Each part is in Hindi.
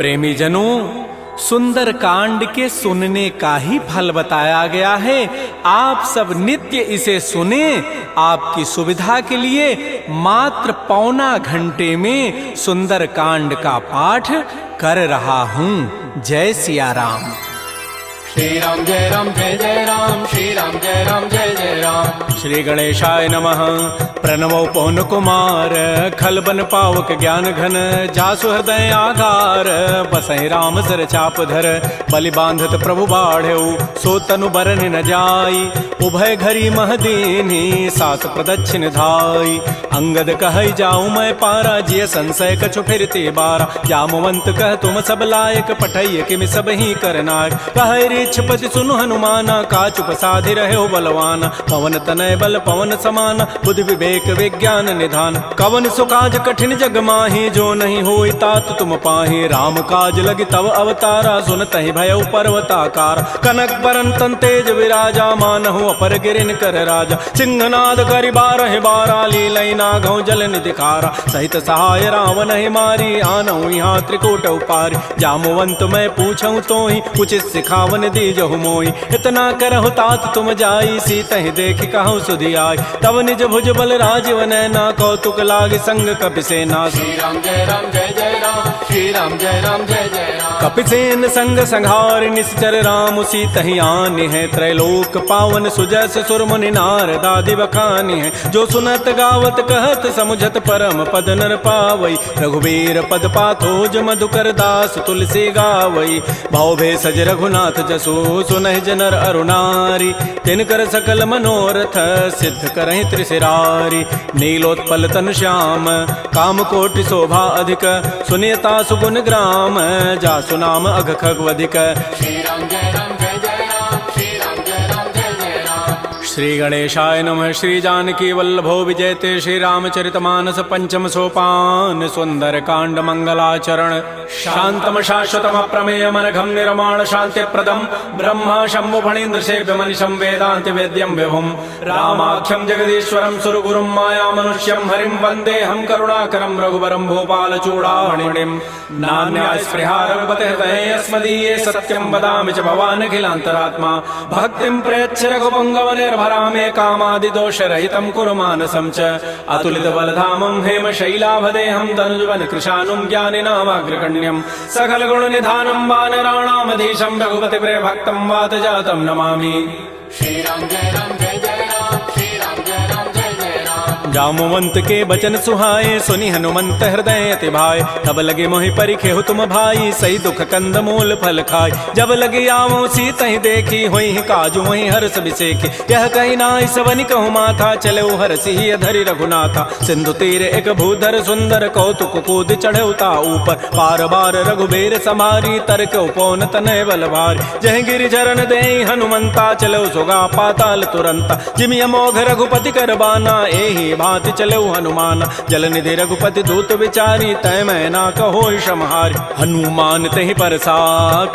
प्रेमी जनों, सुंदर कांड के सुनने का ही फल बताया गया है। आप सब नित्य इसे सुने। आपकी सुविधा के लिए मात्र पौना घंटे में सुंदर कांड का पाठ कर रहा हूँ। जय सिया राम। श्री राम जय राम, श्री राम जय जय राम। श्री गणेशाय नमः। प्रणवो पवन कुमार, खल बन पावक ज्ञान घन, जासु हृदय आधार, बसहि राम सर चाप धर, बलि बांधत प्रभु बाढ़ऊ, सो तनु बरन न जाई, उभय घरी महदीनी, सात प्रदक्षिण धाई, अंगद कहई जाऊं मैं पारा, जिय संशय कछु फिरते बारा, जामवंत कह तुम सब लायक, पठैय किमि सब ही करनायक, कहै रीछपति सुनु हनुमाना, का चुप साधि रहे बलवाना, पवन तनय बल पवन समाना, बुद्धि विवेक विज्ञान निधान, कवन सुकाज कठिन जग माही, जो नहीं होई तात तुम पाही, राम काज लगी तव अवतारा, सुनतहि भयउ पर्वताकार, कनक बरन तन तेज विराजा, मानहु अपर गिरिन कर राजा, सिंहनाद करि बारहि बारा, लीलई नागौ जल निधिखारा, सहित सहाय रावण ही मारी, आनहु यहाँ त्रिकूट उपारी, जामवंत मैं पूछऊं तोहि, उचित सिखावन दीजहु मोहि, इतना करहु तात तुम जाई, सीतहि देखि कहु सुधि आई, तब निज भुज बल राजीव नैना, कौतुक लाग संग कपिसेना, श्री राम जय जय राम, श्री राम जय जय राम। कपिसेन संग संहार निश्चर राम, सीतहि आनि है, त्रैलोक पावन सुजस सुर मुनि नारद आदि बखानि है, जो सुनत गावत कहत समुझत परम पद नर पावई, रघुबीर पद पाथोज मधुकर दास तुलसी गावई, भाव भेषज रघुनाथ जसु सुनहि जनर अरुणारी, तिनकर सकल मनोरथ सिद्ध करहि त्रिशिरारी, नीलोत्पल तन श्याम काम कोटि शोभा अधिक, सुनियता सुगुण ग्राम, जासु नाम अघ खगवधिक, श्री राम जय राम, श्री राम जय जय राम। श्री गणेशाय नमः। श्री जानकी वल्लभो विजयते, श्री रामचरितमानस पंचम सोपान, सुंदर कांड मंगलाचरण, शांतम शाश्वतम अप्रमेयम अनघम निर्माण शांति प्रदम, ब्रह्मा शंभु फणीन्द्र सेव्य मनिषं वेदांत वेद्यम विभुम, रामाख्यम जगदीश्वरम सुरगुरुम माया मनुष्यम हरिम वंदे हम करुणाकरम रघुवरम भोपाल चूड़ामणिम, नान्या स्पृहा रघुपते हृदये अस्मदीये, सत्यम वदामि च भवान् अखिलान्तरात्मा, भक्तिं प्रयच्छ रघुपुंगव निर्भरामे, कामादि दोष रहितं कुरु मानसं च, अतुलित बलधामं हेम शैलाभदेहं, तनुजवन कृशानुं ज्ञानिनामाग्रगण्यं, सकल गुण निधानं वानराणामधीशं, रघुपति प्रिय भक्तं वात जातं नमामि। श्री राम जय राम, श्री राम जय जय राम। जामवंत के बचन सुहाए, सुनि हनुमंत हृदय अति भाए, तब लगे मोहि परिखेहु तुम भाई, सही दुख कंद मूल फल खाय, जब लगे आवो सीतहि देखी, होई काजु मोहि हर्ष बिसेखी, यह कहि नाई सवनि कहु माथा, चले हरषि धरि रघुनाथा, सिंधु तीर एक भूधर सुंदर, कौतुक कूद चढ़ऊ ता ऊपर, पार बार रघुबीर समारी, तर्क उपौन तनय बल भारी, जह गिरि चरण देहि हनुमंता, चलो सुगा पाताल तुरंता, जिमि अमोघ रघुपति कर बाना, एहि भांति चलो हनुमान, जल निधि रघुपति दूत विचारी, तय मैं ना कहो समहारी, हनुमान तहि परसा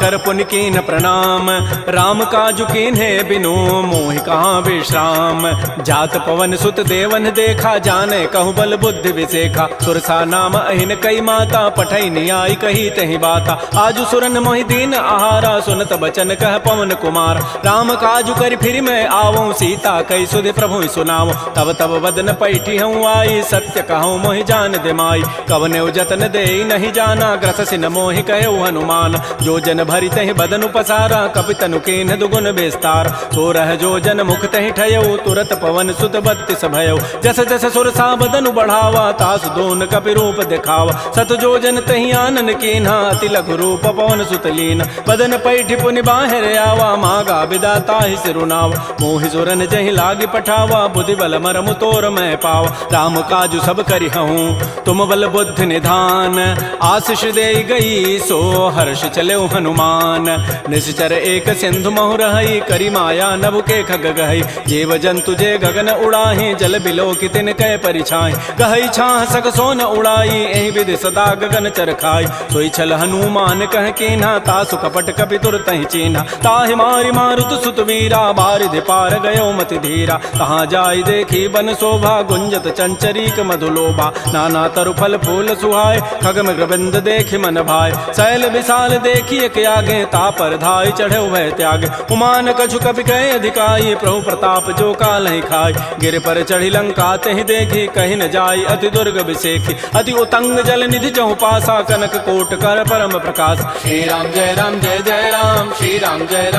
कर पुनि कीन प्रणाम, राम काजु कीन्हे बिनु मोहि कहाँ विश्राम, जात पवन सुत देवन देखा, जाने कहु बल बुद्धि विसेखा, सुरसा नाम अहिन कई माता, पठई नियाई कही तहि बाता, आजु सुरन मोहि दीन आहारा, सुनत बचन कह पवन कुमार, राम काजु कर फिर मैं आवऊं, सीता कई सुधि प्रभु सुनाओ, तब तब वदन पैठी हूँ आई, सत्य कहूँ मोहि जान दे माई, कवने जतन दे नहीं जाना, ग्रस सिन मोहि कहो हनुमान, जो जन भरि तहि बदन उपसारा, कपि तनु कीन्ह दुगुन विस्तार, तो रह जो जन मुख तहि ठयऊ, तुरत पवन सुत बत्तिस भयऊ, जस जस सुरसा बदनु बढ़ावा, तासु दोन कपि रूप दिखावा, सत जो जन तहि आनन कीन्हा, अति लघु रूप पवन सुत लीन, बदन पैठि पुनि बाहिर आवा, मागा विदाता ही सिरुनावा, मोहि सुरन जहि लागी पठावा, बुद्धि बल मरमु तोर मैं पावा, राम काजु सब करि हूँ तुम बल बुद्धि निधान, आशीष दे गई सो हर्ष चले हनुमान, निश्चर एक सिंधु महु रही, करी माया नभ के खग गहई, जीव जंतु जे गगन उड़ाही, जल बिलो कि तिन कै परिछाई, गहई छाह सक सोन उड़ाई, एहि विधि सदा गगन चरखाई, सोई छल हनुमान कह कीन्हा, तासु कपट कपि तुरतहि चीन्हा, ताहि मारि मारुत सुत वीरा, बारिधि पार गयो मति धीरा, कहाँ जाय देखी बन शोभा, गुंजत चंचरीक मधुलोभा नाना तरु फल फूल सुहाय खग मृगबिंद देखि मन भाय शैल विशाल देखिए के आगे तापर धाय चढ़े वह त्याग उमान कछु कपि कहे अधिकाई प्रभु प्रताप जो काल ही खाय गिर पर चढ़ी लंका तहि देखी कहीं न जाय अति दुर्ग विशेखी अति उतंग जल निधि चहु पासा कनक कोट कर परम प्रकाश श्री राम जय जय राम श्री राम जय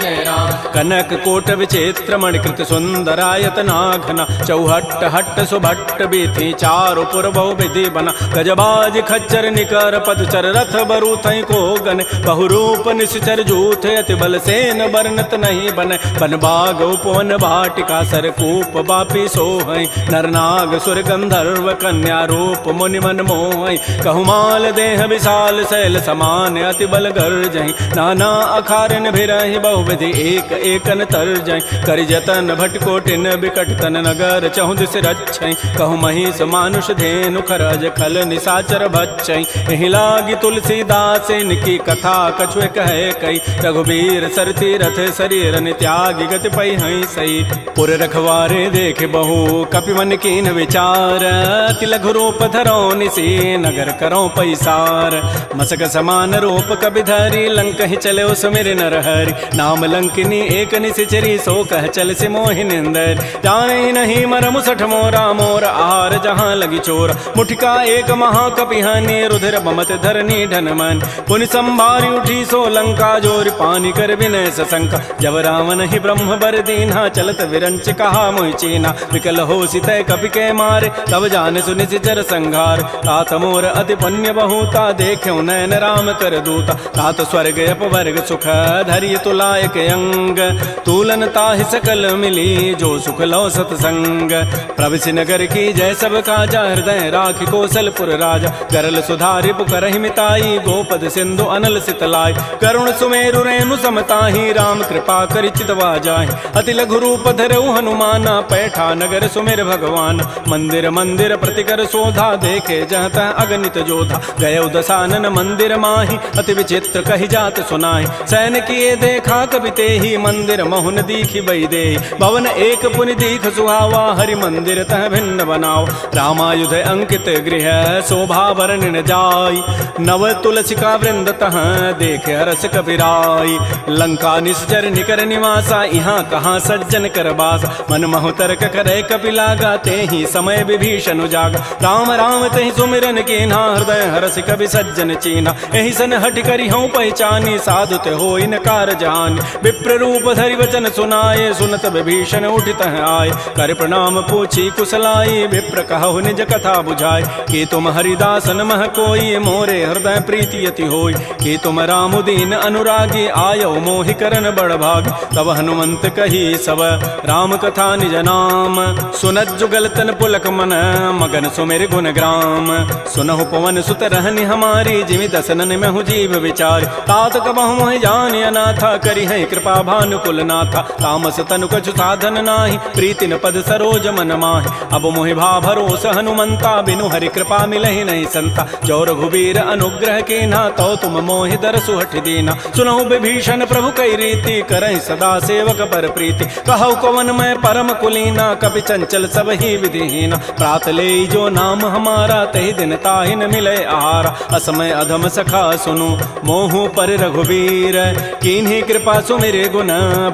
जय राम कनक कोट विचित्र मणिकृत सुंदरायत नाघना चौहट्ट हट्ट सुभट्ट बीथी चारु पुर बहु विधि बना गजबाज खच्चर निकर पदचर रथ बरु थई को गन बहुरूप निश्चर जूथ अति बल सेन वर्णत नहीं बन बन बाग उपवन भाटिका सरकूप बापी सोहई नरनाग सुर गंधर्व कन्या रूप मुनि मन मोहई कहुमाल देह विशाल शैल समान अति बल गर्जहि नाना अखारन भिरहि बहुविधि एक एकन तरजहि करि जतन भटकोटिन बिकट तन नगर चहु दिस रक्षहि कहु महिष मानुष धेनु खरज खल निशाचर भक्षहि एहि लागी तुलसीदास इनकी कथा कछुए कहे कई रघुबीर सरती रथ शरीर त्यागी गति पै हई सही पुर रखवारे देख बहु कपि मन कीन विचार अति लघु रूप धरो निसी नगर करो पैसार मसक समान रूप कबि धरी लंक ही चले सुमिर नर हरि नाम लंकिनी एक निशिचरी सो कह चल से मोहि निंदर जाने नहीं मर मुसठ मोरा मोर आहार जहाँ लगी चोर मुठिका एक महाकपिहानी रुधिर बमत धरनी ढन मन पुनि संभारी उठी सो लंका जोर पानी कर विनय सशंका जब रावण ही ब्रह्म बर दीन्हा चलत विरंच कहा मोहि चीना विकल हो सितय कपि के मारे तब जान सुनि सिचर संघार तात मोर अति पुण्य बहुता देख्यो नयन राम कर दूता तात स्वर्ग अपवर्ग सुख धरिय तुलायक अंग तूलन ताहि सकल मिली जो सुख लो सतसंग प्रविशि नगर की जय सब काजा हृदय राखि कौशलपुर राजा गरल सुधारि पुकरहि मिताई गोपद सिंधु अनल सितलाई करुण सुमेरु रेणु समताहि राम कृपा करि चितवा जाहि अति लघु रूप धरऊ हनुमाना पैठा नगर सुमेर भगवान मंदिर मंदिर प्रतिकर शोधा देखे जहत अगणित जोधा गय दशानन मंदिर माही अति विचित्र कही जात सुनाहि सैन किए देखा कवि तेहि मंदिर महुन दीखि बई दे भवन एक पुनि दीख सुहावा हरि मंदिर तह भिन्न बनाओ रामायुध अंकित गृह शोभा वर्णन जाय नव तुलसिका वृंद तह देख हरस कपिराई लंका निश्चर निकर निवासा यहाँ कहाँ सज्जन कर बास मन महु तर्क करे कपिलागा ते ही समय विभीषण जागा राम राम तहि सुमिरन कीन्हा हृदय हरसि कवि सज्जन चीना एहि सन हट करि हूँ पहचानी साधु ते होई न कार जानी विप्र रूप धरि वचन सुनाए सुनत विभीषण उठित आए कर प्रणाम पूछी कुशलाई विप्र कहु निज कथा बुझाए कि तुम हरिदासन मह कोई मोरे हृदय प्रीति अति होई कि तुम राम दीन अनुरागी आयो मोहि करन बड़ भाग तब हनुमंत कही सब राम कथा निज नाम सुनत जुगल तन पुलक मन मगन सुमेर गुण ग्राम सुनहु पवन सुत रहनि हमारी जिमि दसनन में हूँ जीव विचार तात कबहु मोहि जान अनाथा करि है कृपा भानुकुल नाथा तामस तनु कछु साधन नाही प्रीति न पद सरोज मन माहि अब मोहि भा भरोस हनुमंता बिनु हरि कृपा मिलहि नहीं संता जो रघुबीर अनुग्रह कीन्हा तो तुम मोहि दरसु हठि दीना सुनहु विभीषण प्रभु कई रीति करहि सदा सेवक पर प्रीति कहु कवन मैं परम कुलीना कपि चंचल सब ही विधिहीना प्रात ले जो नाम हमारा तहि दिन ताहि न मिले आहारा असमय अधम सखा सुनु मोहु पर रघुबीर कीन्ही कृपा सुमिरे गुण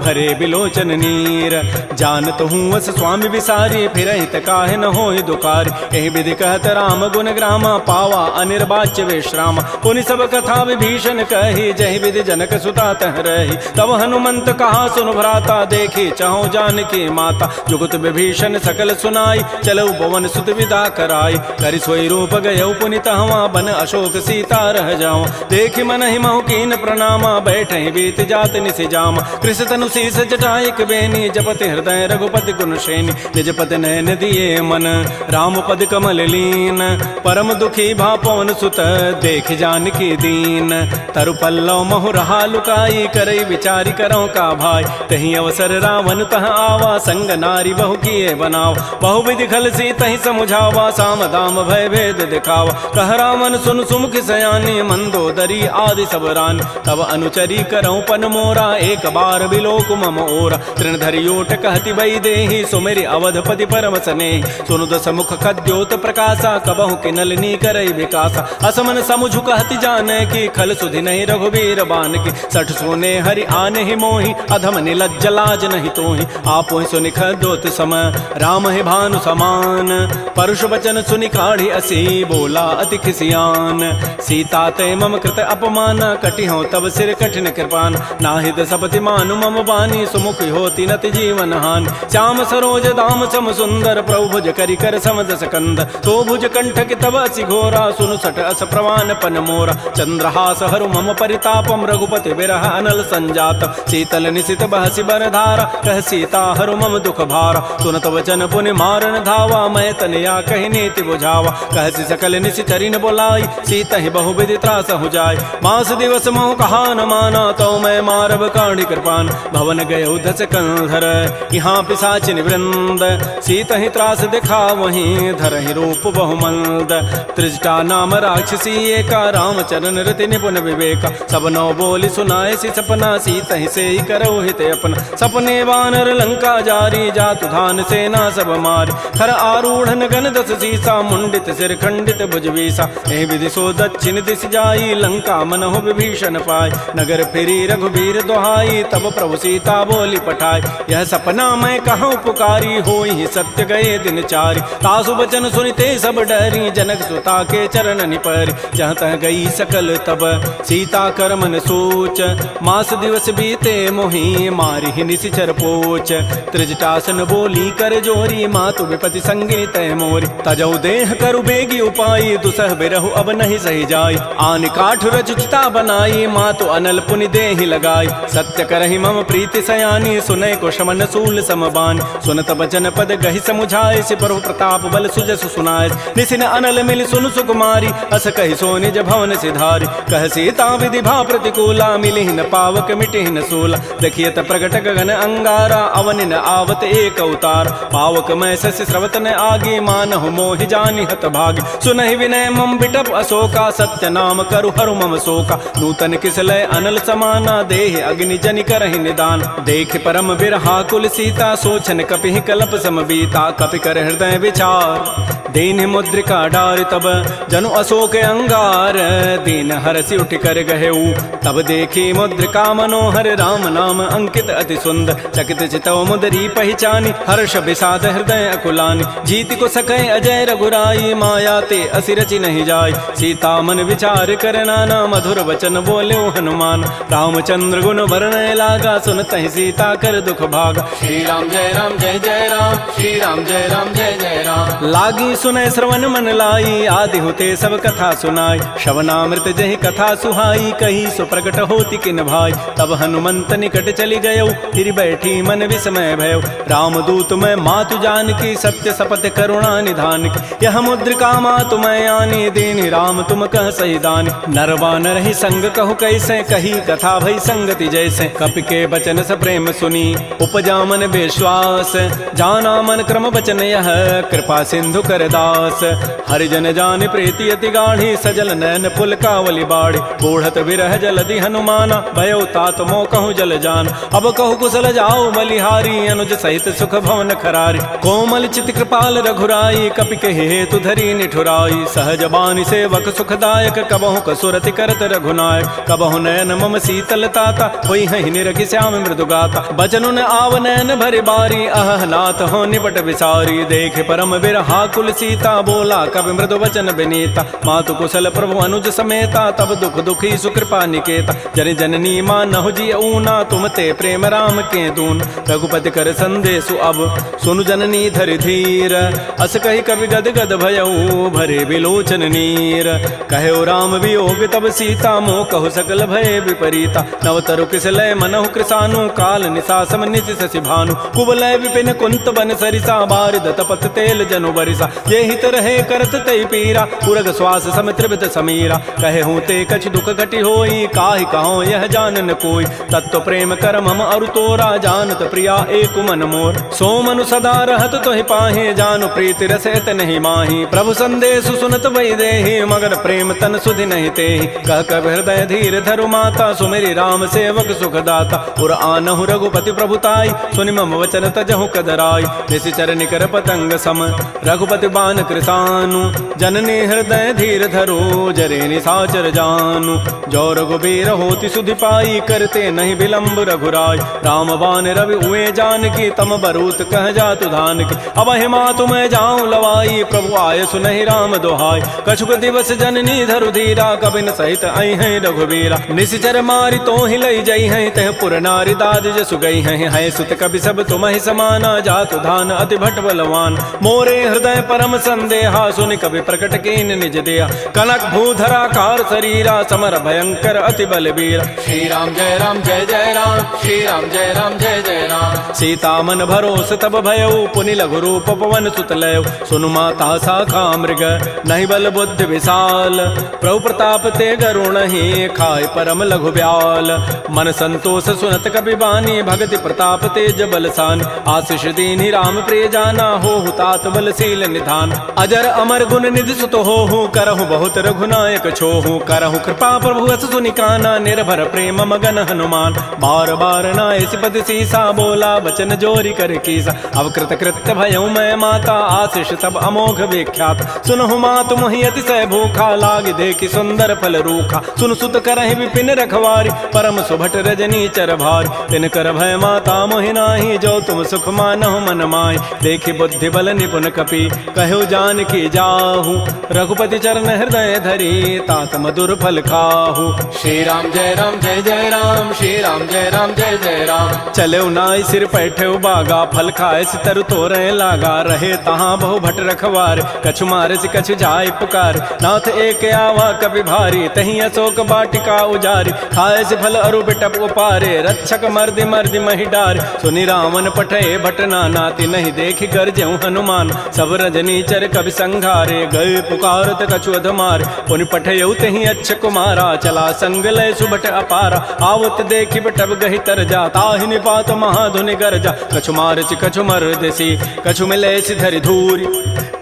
भरे बिलोचन नीर जानत हूँ अस स्वामी विसारी फिर हित काहे न होहि दुकारी एहि विधि कहत राम गुण ग्रामा पावा अनिर्वाच्य विश्राम पुनि सब कथा विभीषण कही जहि विधि जनक सुता तह रही तब हनुमंत कहा सुनु भ्राता देखी चाहो जानकी माता जुगत विभीषण सकल सुनाई चलो पवन सुत विदा कराई करि सोई रूप गयौ पुनि तहवा बन अशोक सीता रह जाओ देखि मन ही महु कीन प्रणामा बैठे बीत जात निसि जामा कृष तनु शीस जटाइक बेनी जपति हृदय रघुपति गुण श्रेणी निजपति नयन दिए मन राम पद कमल लीन परम दुखी भा पवन सुत देख जानकी दीन तरु पल्लव महु रहा लुकाई करई विचारी करो का भाई तही अवसर रावण तह आवा संग नारी बहु किए बनाव बहु विधि खल सी तही समुझावा साम दाम भय भेद दिखावा कह रावण सुन सुमुख सयानी मंदोदरी आदि सब रानी तब अनुचरी करऊं पन मोरा एक बार बिलोक मम ओरा तृण धरियोट कहति बई देहि सुमेरि अवधपति परम वसने सुनु दस मुख खद्योत प्रकाशा कबहु के नलिनी करई विकासा असमन समुझु कहति जाने की खल सुधि नहीं रघुबीर बान की सठ सोने हरि आने ही मोहि अधम निलज्ज लाज नहीं तोहि आपो सुनि खद्योत सम राम है भानु समान परुष वचन सुनि काढ़ी असी बोला अति खिसियान सीता ते मम कृत अपमान कटि हो तब सिर कठिन कृपान नाहिद सपति मानु मम बानी सुमुख होती नति जीवन हान श्याम सरोज दाम सम सुंदर प्रभु भुज करि कर समदस कंद तो भुज कंठ कि तब असि घोरा सुनु सठ अस प्रवान पन मोरा चंद्रहास हरु मम परितापम रघुपति विरह अनल संजात शीतल निशित बहसि बर धारा कह सीता हरु मम दुख भारा सुनत वचन पुनि मारन धावा मैं तनया कहि नीति बुझावा कहसि सकल निशि चरिन बोलाई सीता ही बहु विधि त्रास हो जाय मास दिवस मोह कहा न माना तो मैं मारब काढ़ी कृपान भवन गय उधस कंधर यहाँ पिशाचिन वृंद सीता ही त्रास दिखा वहीं धर ही रूप बहुमंद त्रिजटा नाम राक्षसी एका रामचरण रति निपुण विवेका सब नौ बोली सुनाए सी सपना सीता ही से ही करो हित अपना सपने वानर लंका जारी जातु धान सेना सब मारी खर आरूढ़ गन दस सीसा मुंडित सिर खंडित भुजवीसा एहि विधि सो दक्षिण दिश जाई लंका मनहु विभीषण पाय नगर फिरी रघुबीर दोहाई तब प्रभु सीता बोली पठाई यह सपना मैं कहूँ पुकारी होई सत्य गए दिन चारी तासु बचन सुनिते सब डरी जनक सुता के चरण निपरि जहाँ तह गई सकल तब सीता कर मन सोच मास दिवस बीते मोहि मारी ही निशिचर पोच त्रिजटासन बोली कर जोरी मातु विपति संगे तय मोरी तजौ देह करु बेगी उपाई दुसह बिरहु अब नहीं सही जाय आन काठ रचिता बनाई मातु अनल पुनि देहि लगाई सत्य करहि मम प्रीति सयानी सुनय को शमन सूल समबान सुनत बचन पद गहि समुझाय सि प्रभु प्रताप बल सुजस सुनाय निसिन अनल मिल सुन सुकुमारी अस कहि सो निज भवन सिधारी कह सीता विधि भा प्रतिकूला मिलि न पावक मिटि न सूला देखियत प्रगट गगन अंगारा अवनि न आवत एक अवतार पावक मैं शशि स्रवत न आगे मानहु मोहि जानि हत भागी सुनहि विनय मम बिटप अशोका सत्य नाम करु हरु मम शोका नूतन किसलय अनल समाना देह अग्नि जनि करहि निदान देख परम बिरहा कुल सीता सोचन कपि कलप समबीता कपि कर हृदय विचार दीन मुद्रिका डार तब जनु अशोक अंगार दीन हरसि उठ कर गहेऊ तब देखी मुद्रिका मनोहर राम नाम अंकित अति सुंदर चकित चितव मुदरी पहचानी हर्ष विषाद हृदय अकुलानी जीत को सकै अजय रघुराई माया ते असि रचि नहीं जाय सीता मन विचार कर नाना मधुर वचन बोले हनुमान रामचंद्र गुण वर्णय लागा सुनत ही सीता कर दुख भागा श्री राम जय राम श्री राम जय जय राम लागी सुनय श्रवण मन लाई आदि होते सब कथा सुनाई श्रवणामृत जहि कथा सुहाई कही सो प्रकट होती किन भाई तब हनुमंत निकट चली गयो फिर बैठी मन विस्मय भयो रामदूत मैं मातु जान की सत्य शपथ करुणा निधान की यह मुद्रिका मातु मैं आनी दीन राम तुम कह सही दानी नरवा नर ही संग कहु कैसे कही कथा भई संगति जैसे कपि के बचन स प्रेम सुनी उपजा मन विश्वास जाना मन क्रम बचन यह कृपा सिंधु कर दास हरिजन जान प्रीति अति गाढ़ी सजल नैन पुल कावली बाढ़ी बूढ़त विरह जलधि हनुमाना भयो तात मो कहूँ जल जान अब कहु कुशल जाओ बलिहारी अनुज सहित सुख भवन खरारी कोमल चित कृपाल रघुराई कपि के हेतु धरी निठुराई सहज बानी सेवक सुखदायक कबहु कसुरति करत रघुनायक कबहु नयन मम शीतल ताता होई हहि निरखि श्याम मृदु गाता बचनु न आव नयन भरि बारी अह नाथ हो निपट विसारी देख परम बिरहा कुल सीता बोला कवि मृदु वचन विनीता मातु कुशल प्रभु अनुज समेता तब दुख दुखी सुकृपा निकेता जन जननी मानहु जी ऊना तुम ते प्रेम राम के दून रघुपति कर संदेशु अब सुनु जननी धरि धीर अस कही कवि गद गद भयऊ भरे विलोचन नीर कहो राम वियोग तब सीता मोह कहु सकल भय विपरीता नवतरु किसलय मनहु कृसानु काल निशासम निशि शशि भानु कुवलय विपिन कुंत बन सरिसा बारिद तपत तेल जनु बरिसा ये हित रहे करत तई पीरा उरग श्वास सम त्रिभित समीरा कहे हूँ ते कछ दुख घटी होई काहि कहो यह जानन कोई तत्व प्रेम कर मम अरु तोरा जानत प्रिया एक मन मोर सो मनु सदा रहत तोहि पाहि जानु प्रीति रसैत नहीं माही प्रभु संदेश सुनत वही देहि मगर प्रेम तन सुधि नहीं तेहि कह कब हृदय धीर धरु माता सुमेरी राम सेवक सुख दाता उर आनहु रघुपति प्रभुताई सुनि मम वचन तजहु कदराई निशिचर निकर पतंग सम रघुपति बान कृसानु जननी हृदय धीर धरो जरे निसाचर जानु जो रघुबीर होति सुधि पाई करते नहीं विलंब रघुराय राम बान रवि उए जान की तम बरूत कह जातु धान की अब हिमा तुम्हें जाऊं लवाई प्रभु आय सुनहि राम दोहाई कछुक दिवस जननी धरु धीरा कबिन सहित आई है रघुबीरा निशिचर मारी तो ही लई जई है तह पुर नारी दाद जसु गई है सुत कवि सब तुम ही समाना जातु धान अति भट बलवान मोरे हृदय परम संदेहा सुनि कवि प्रकट कीन निज दिया कनक भूधरा कार शरीरा समर भयंकर अति बलबीरा श्री राम जय राम जय जय राम श्री राम जय राम जय जय राम सीता मन भरोस तब भयउ पुनि लघु रूप पवन सुत लय सुनु माता शाखा मृग नहीं बल बुद्धि विशाल प्रभु प्रताप ते गरुण ही खाय परम लघु ब्याल मन संतोष सुनत कपि बानी भगति प्रताप तेज बलसान आशीष दीनि राम प्रिय जाना हो तात बलशील निधान अजर अमर गुण निधि सुत हो करहु बहुत रघुनायक छोहु करहु कृपा प्रभु अस सुनि काना निर्भर प्रेम मगन हनुमान बार बार नाय सिपति सीसा बोला बचन जोरी कर कीसा अब कृत कृत्य भयउ मैं माता आशीष तब अमोघ विख्यात सुनहु मातु मोहि अतिशय भूखा लाग देखि सुंदर फल रूखा सुन सुत करहि विपिन रखवारी परम सुभट रजनी चर भारी तिन कर भय माता मोहि नाही जो तुम सुख मानहु मन माहि देखि बुद्धि बल निपुन कपि कहु जान की जाहु रघुपति चरण हृदय धरी तात मधुर फल खाहु श्री राम जय जय राम श्री राम जय जय राम चले नाई सिर पैठे बागा फल खाए सितर तोरे लागा रहे तहाँ बहु भट रखवार कछु मारे से कछु जाय पुकार नाथ एक आवा कपि भारी तही अशोक बाटिका उजारी खाए से फल अरु बिटप उपारे रक्षक मर्दि मर्दि मही डार सुनि रावण पठे भट नाति नहीं देखि गरजेउ हनुमान सब रजनी चर कवि संघारे गए पुकारत कछु अधमार पुनि पठयउ तही अच्छ कुमारा चला संग लय सुभट अपारा आवत देखि बटब गहि तर जा ताहि निपात महाधुनि गरजा कछु मारसि कछु मर्दसि कछु मिले सि धरि धूरी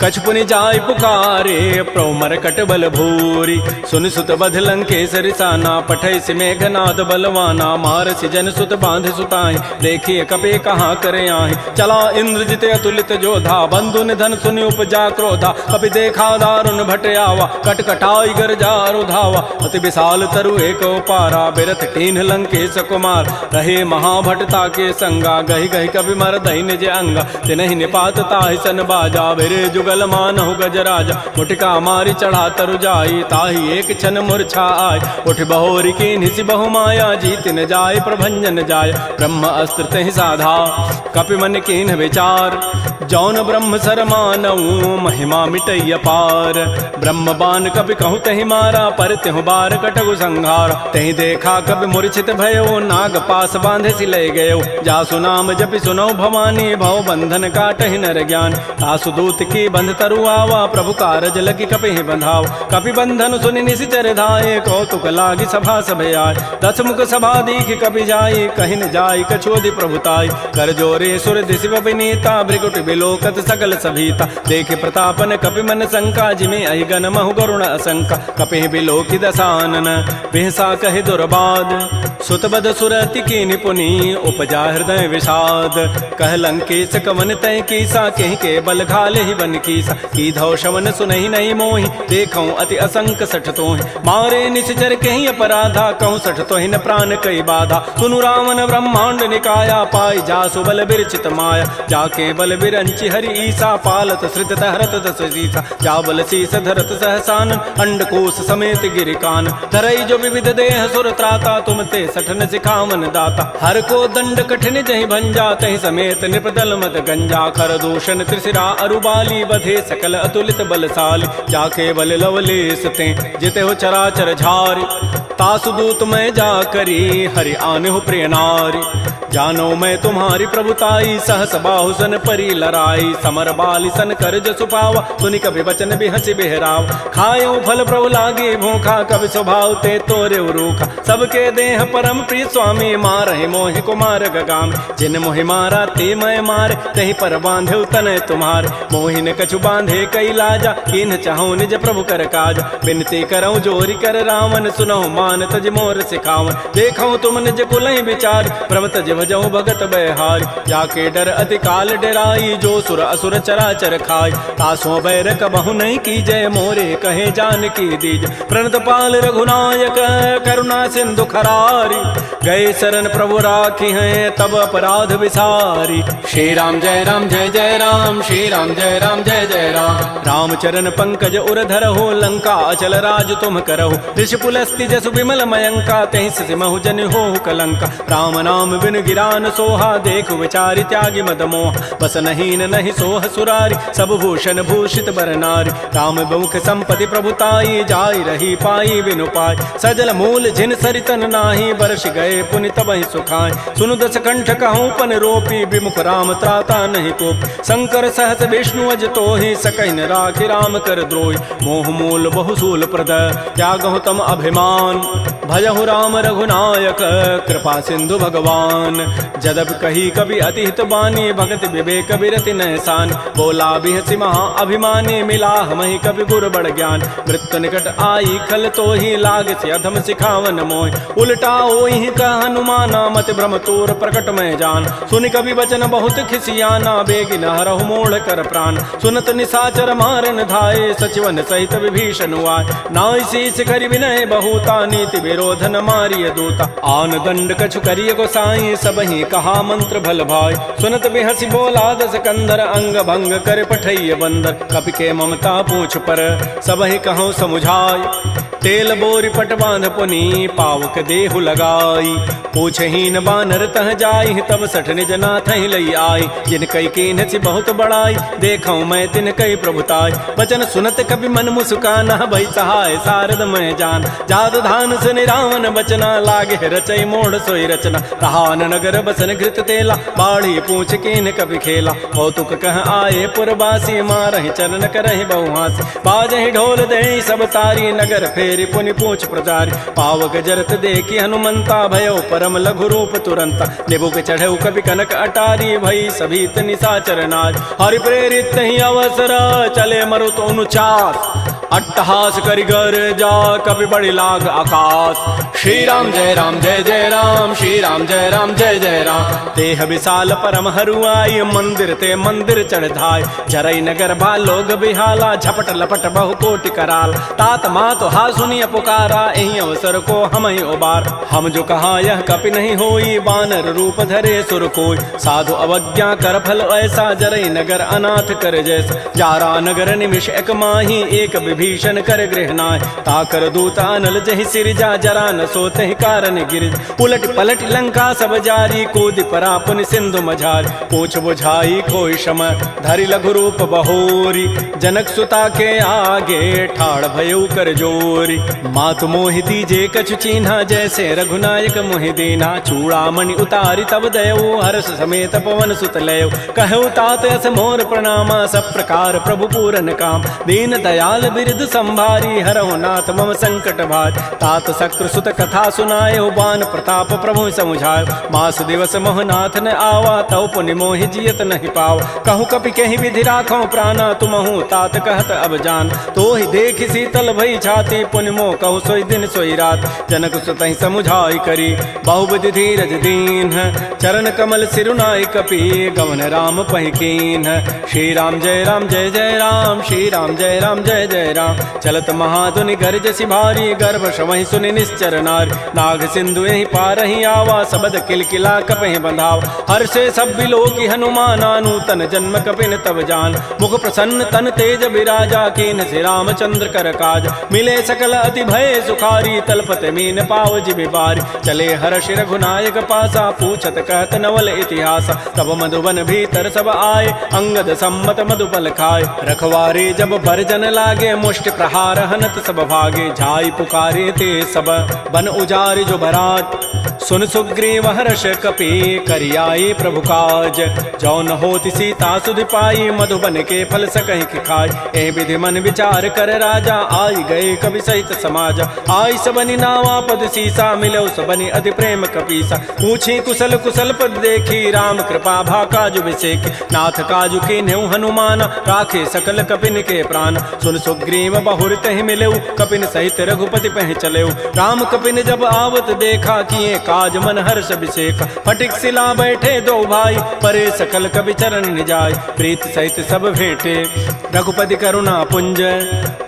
कछु पुनि जाय पुकारे प्रौमर कट बल भूरी सुन सुत बध लंकेसरि साना पठै सि मेघनाद बलवाना मारसि जन सुत बांध सुताई देखिए कपे कहाँ करे आहि चला इंद्रजित अतुलित जोधा बंधु निधन सुनि उपजा क्रोधा कपि देखा दारुण भट आवा कट कटाई गरजा रुधावा अति विशाल तरु एक पारा बिरथ कीन्ह लंकेश कुमार रहे महाभटता के संगा गहि गहि कवि मर दहि निज अंगा तिनहि निपात ताहि सन बाजा बिरे जुगल मानहु गजराजा मुटिका मारी चढ़ा तरु जाई ताहि एक क्षण मूर्छा आय उठ बहोरी की निसि बहु माया जीत न जाय प्रभंजन जाय ब्रह्म अस्त्र तहि साधा कपि मन कीन्ह विचार जौन ब्रह्म सर मानऊ महिमा मिटई अपार ब्रह्म बान कपि कहु तहि मारा पर तिहु बार कटगु संहार तहि देखा कपि मूर्छित भयो नाग पास बांधे सि लय गयो जासु नाम जपि सुनौ भवानी भव बंधन काटहि नर ज्ञान तासु दूत की बंध तरु आवा प्रभु कारज लगी कपि बंधाव कपि बंधन सुनि निशिचर धाये कौतुक लागी सभा सभे आय दस मुख सभा दीख कपि जाई कहि न जाई कछोदि प्रभुताई कर जोरे सुर दिशि विनीता भृगुट बिलोकत सकल सभीता देखे प्रतापन कपि मन शंका जिमे अहि गन महु गरुण असंका कपि बिलोकि दसानन बिहसा कहि दुर्बाद सुतबद सुरति की निपुनी उपजा हृदय विषाद कह लंकेश कवन तय कीसा कहि के बल घाले ही बन कीसा की धौ शवन सुनहि नहीं मोहि देखऊं अति असंक सठ तोहि मारे निश्चर कहीं अपराधा कहूँ सठ तोहि न प्राण कई बाधा सुनु रावण ब्रह्मांड निकाया पाई जासु बल बिरचित माया जाके बल बिरंचि हरि ईसा पालत श्रित हरत दस सीसा जा बल शीस धरत सहसान अंडकोश समेत गिरिकान धरई जो विविध देह सुर त्राता तुम ते सठन सिखावन दाता हर को दंड कठिन जहि भंजा तहि समेत निपदल मत गंजा खर दूषण त्रिशिरा अरुबाली बधे सकल अतुलित बलशाली जाके बल लवलेस ते जिते हो चराचर झारी तासु दूत में जा करी हरि आने हो प्रिय नारी जानो मैं तुम्हारी प्रभुताई, सहस बाहु सन परी लराई, समर बाली सन कर जसु पावा, सुनि कभी वचन भी हंसी बेहराव, खायो फल प्रभु लागे भूखा, कभी स्वभाव ते तोरे रूखा, सबके देह परम प्रिय स्वामी, मारहि मोहि कुमार गगाम, जिन मोहि मारा ते मैं मारे, तही पर बांधे तनय तुम्हारे, मोहि न कछु बांधे कई लाजा, कीन्ह चाहूं निज प्रभु कर काज, बिनती करऊं जोरी कर रावण, सुनहु मान तज मोर सिखावन, देखऊं तुम निज कुलहि विचार, प्रभ तज भजऊं भगत बहारी, जाके डर अति काल डराई, जो सुर असुर चराचर खाई, तासों बैर कबहु नहीं की जय, मोरे कहे जान की दीज, प्रणत पाल रघुनायक करुणा सिंधु खरारी, गए शरण प्रभु राखी हैं तब अपराध विसारी, श्री राम जय जय राम, श्री राम जय जय राम, रामचरण पंकज उर धरहु, लंका अचल राज तुम करहु, ऋषि पुलस्ति जसु विमल मयंका, तहि सिमहु जन हो कलंका, राम नाम बिन गिरान सोहा, देखु विचारि त्यागी मद मोह, बस नहीं नहीं सोह सुरारी, सब भूषण भूषित बर नारी, राम बहुख संपत्ति प्रभुताई, जाई रही पाई बिनु पाई, सजल मूल जिन सरितन नाही, बरस गए पुनि तबहि सुखाय, सुनु दस कंठ कहूँ पन रोपी, विमुख राम त्राता नहीं कोप, शंकर सहस विष्णु अज तोहि, सकहि न राखि राम कर द्रोही, मोह मूल बहुसूल प्रद त्यागहु तम अभिमान, भजहु राम रघुनायक कृपा सिंधु भगवान, जदब कही कभी अतिहित बानी, भगत विवेक बिरति नहसान, बोला बिहसि महा अभिमानी, मिला हमहि कभी गुर बड़ ज्ञान, मृत्यु निकट आई खल तो ही, लाग से अधम सिखावन मोहि, उल्टा ओहि कह हनुमाना, मत भ्रम तोर प्रकट में जान, सुनि कभी वचन बहुत खिसियाना, बेगिन हरहु मोड़ कर प्राण, सुनत निसाचर मारन धाये, सचिवन सहित विभीषण आए, नाई शीस करि विनय बहुता, नीति विरोध न मारिय दूता, आन दंड कछु करिय गोसाई, सबहि कहा मंत्र भल भाई, सुनत बिहसि बोला दस कंदर, अंग भंग कर पठैय बंदर, कपि के ममता पूछ पर सबहि कहूँ समुझाई, तेल बोरी पट बांध पुनी, पावक देहु लगाई, पूछहीन बानर तह जाई, तब सठ निज नाथ ही लई आई, जिन कई कीन्ह बहुत बड़ाई, देखऊं मैं तिन कई प्रभुताई, वचन सुनत कभी मन मुस्काना, भई सहाय सारद मैं जान, जात धान सुनि रावण बचना, लागे रचई मोड़ सोई रचना, रहान नगर बसन घृत तेला, बाढ़ी पूछ कीन्ह कभी खेला, कौतुक कह आए पुरबासी, मारहि चरण करहि बहुहासी, बाजहि ढोल देहि सब तारी, नगर फेरि पुनि पूछ प्रचारी, पावक जरत देखी हनुमंता, भयो परम लघु रूप तुरंता, निबुक चढ़ऊ कभी कनक अटारी, भई सभीत निसाचर नाज, हरि प्रेरित ही अवसर, चले मरुत अनुचास, अट्टहास करिगर जा कभी बड़ी लाग आकाश, श्री राम जय जय राम, श्री राम जय जय राम, देह विशाल परम हरुआई, मंदिर ते मंदिर चढ़ धाय, जरई नगर बालोग बिहाला, झपट लपट बहु कोटि कराल, तात मात हा सुनिय पुकारा, एहि अवसर को हम ही उबार, हम जो कहा यह कपि नहीं होई, बानर रूप धरे सुर कोई, साधु अवज्ञा कर फल ऐसा, जरई नगर अनाथ कर जैसा, जारा नगर निमिष एक माही, एक विभीषण कर गृह नाय, ताकर दूत अनल जहि सिरजा, जरा न सोते ही कारण गिर, उलट पलट लंका सब जारी, कूद परा पुनि सिंधु मझारी, पूछ बुझाई कोई शम, धरि लघु रूप बहोरी, जनक सुता के आगे ठाड़ भयउ कर जोरी, मातु मोहि दीजे कछु चीन्हा, जैसे रघुनायक मोहि दीना, चूड़ामणि उतारी तब दयऊ, हर्ष समेत पवन सुत लयऊ, कहऊ तात अस मोर प्रणामा, सब प्रकार प्रभु पूरन काम, दीन दयाल बिरद संभारी, हरहु नाथ मम संकट भारी, तात शक्र सुत कथा सुनायो, बान प्रताप प्रभु समुझायो, मास दिवस मोहनाथ न आवा, तव पुनि मोहि जियत नहीं पावा, कहूँ कपि कहीं विधि राखो प्राणा, तुमहु तात कहत अब जान, तो ही देख शीतल भई छाती, पुनि मोह कहु सोई दिन सोई रात, जनक सुत ही समुझाई करी, बहुविधि धीरज दीन, चरण कमल सिरुनाई कपि, गवन राम पहि कीन, श्री राम जय जय राम, श्री राम जय जय राम, चलत महाधुनि गर्जसि भारी, गर्भ श्रवहि सुनि निश्चर नारी, नाग सिंधु यही पार ही आवा, सबद किलकिला कपहि बंधावा, हर्षे सब बिलोकी हनुमाना, नूतन जन्म कपिन तब जान, मुख प्रसन्न तन तेज विराजा, कीन्ह से रामचंद्र कर काज, मिले सकल अति भय सुखारी, तलपत मीन पाव जिबि बारी, चले हर्ष रघुनायक पासा, पूछत कहत नवल इतिहास, तब मधुबन भीतर सब आए, अंगद सम्मत मधुपल खाए, रखवारे जब भरजन लागे, मुष्टि प्रहार हनत सब भागे, जाई पुकारे ते सब बन उजारे जो बरात। सुन सुग्रीव हर्ष कपि करियाए प्रभु काज, जौन होति सीता सुधि पाई, मधुबन के फल सकहि की खाय। ए विधि मन विचार कर राजा, आई गए कवि सहित समाज। आई सबनि नावा पद सीसा, मिलो सबनि अति प्रेम कपीसा। पूछी कुशल कुशल पद देखी, राम कृपा भा काजु विसेखी। नाथ काजु के नेउ हनुमान, राखे सकल कपिन के प्राण। सुन सुग्रीव बहुर तहि मिलेउ, कपिन सहित रघुपति पह चलेउ। राम कपिन जब आवत देखा, किए काज मन हर्ष अभिषेक। फटिक सिला बैठे दो भाई, परे सकल कवि चरण निजाय। प्रीत सहित सब भेंटे, रघुपति करुणा पुंज।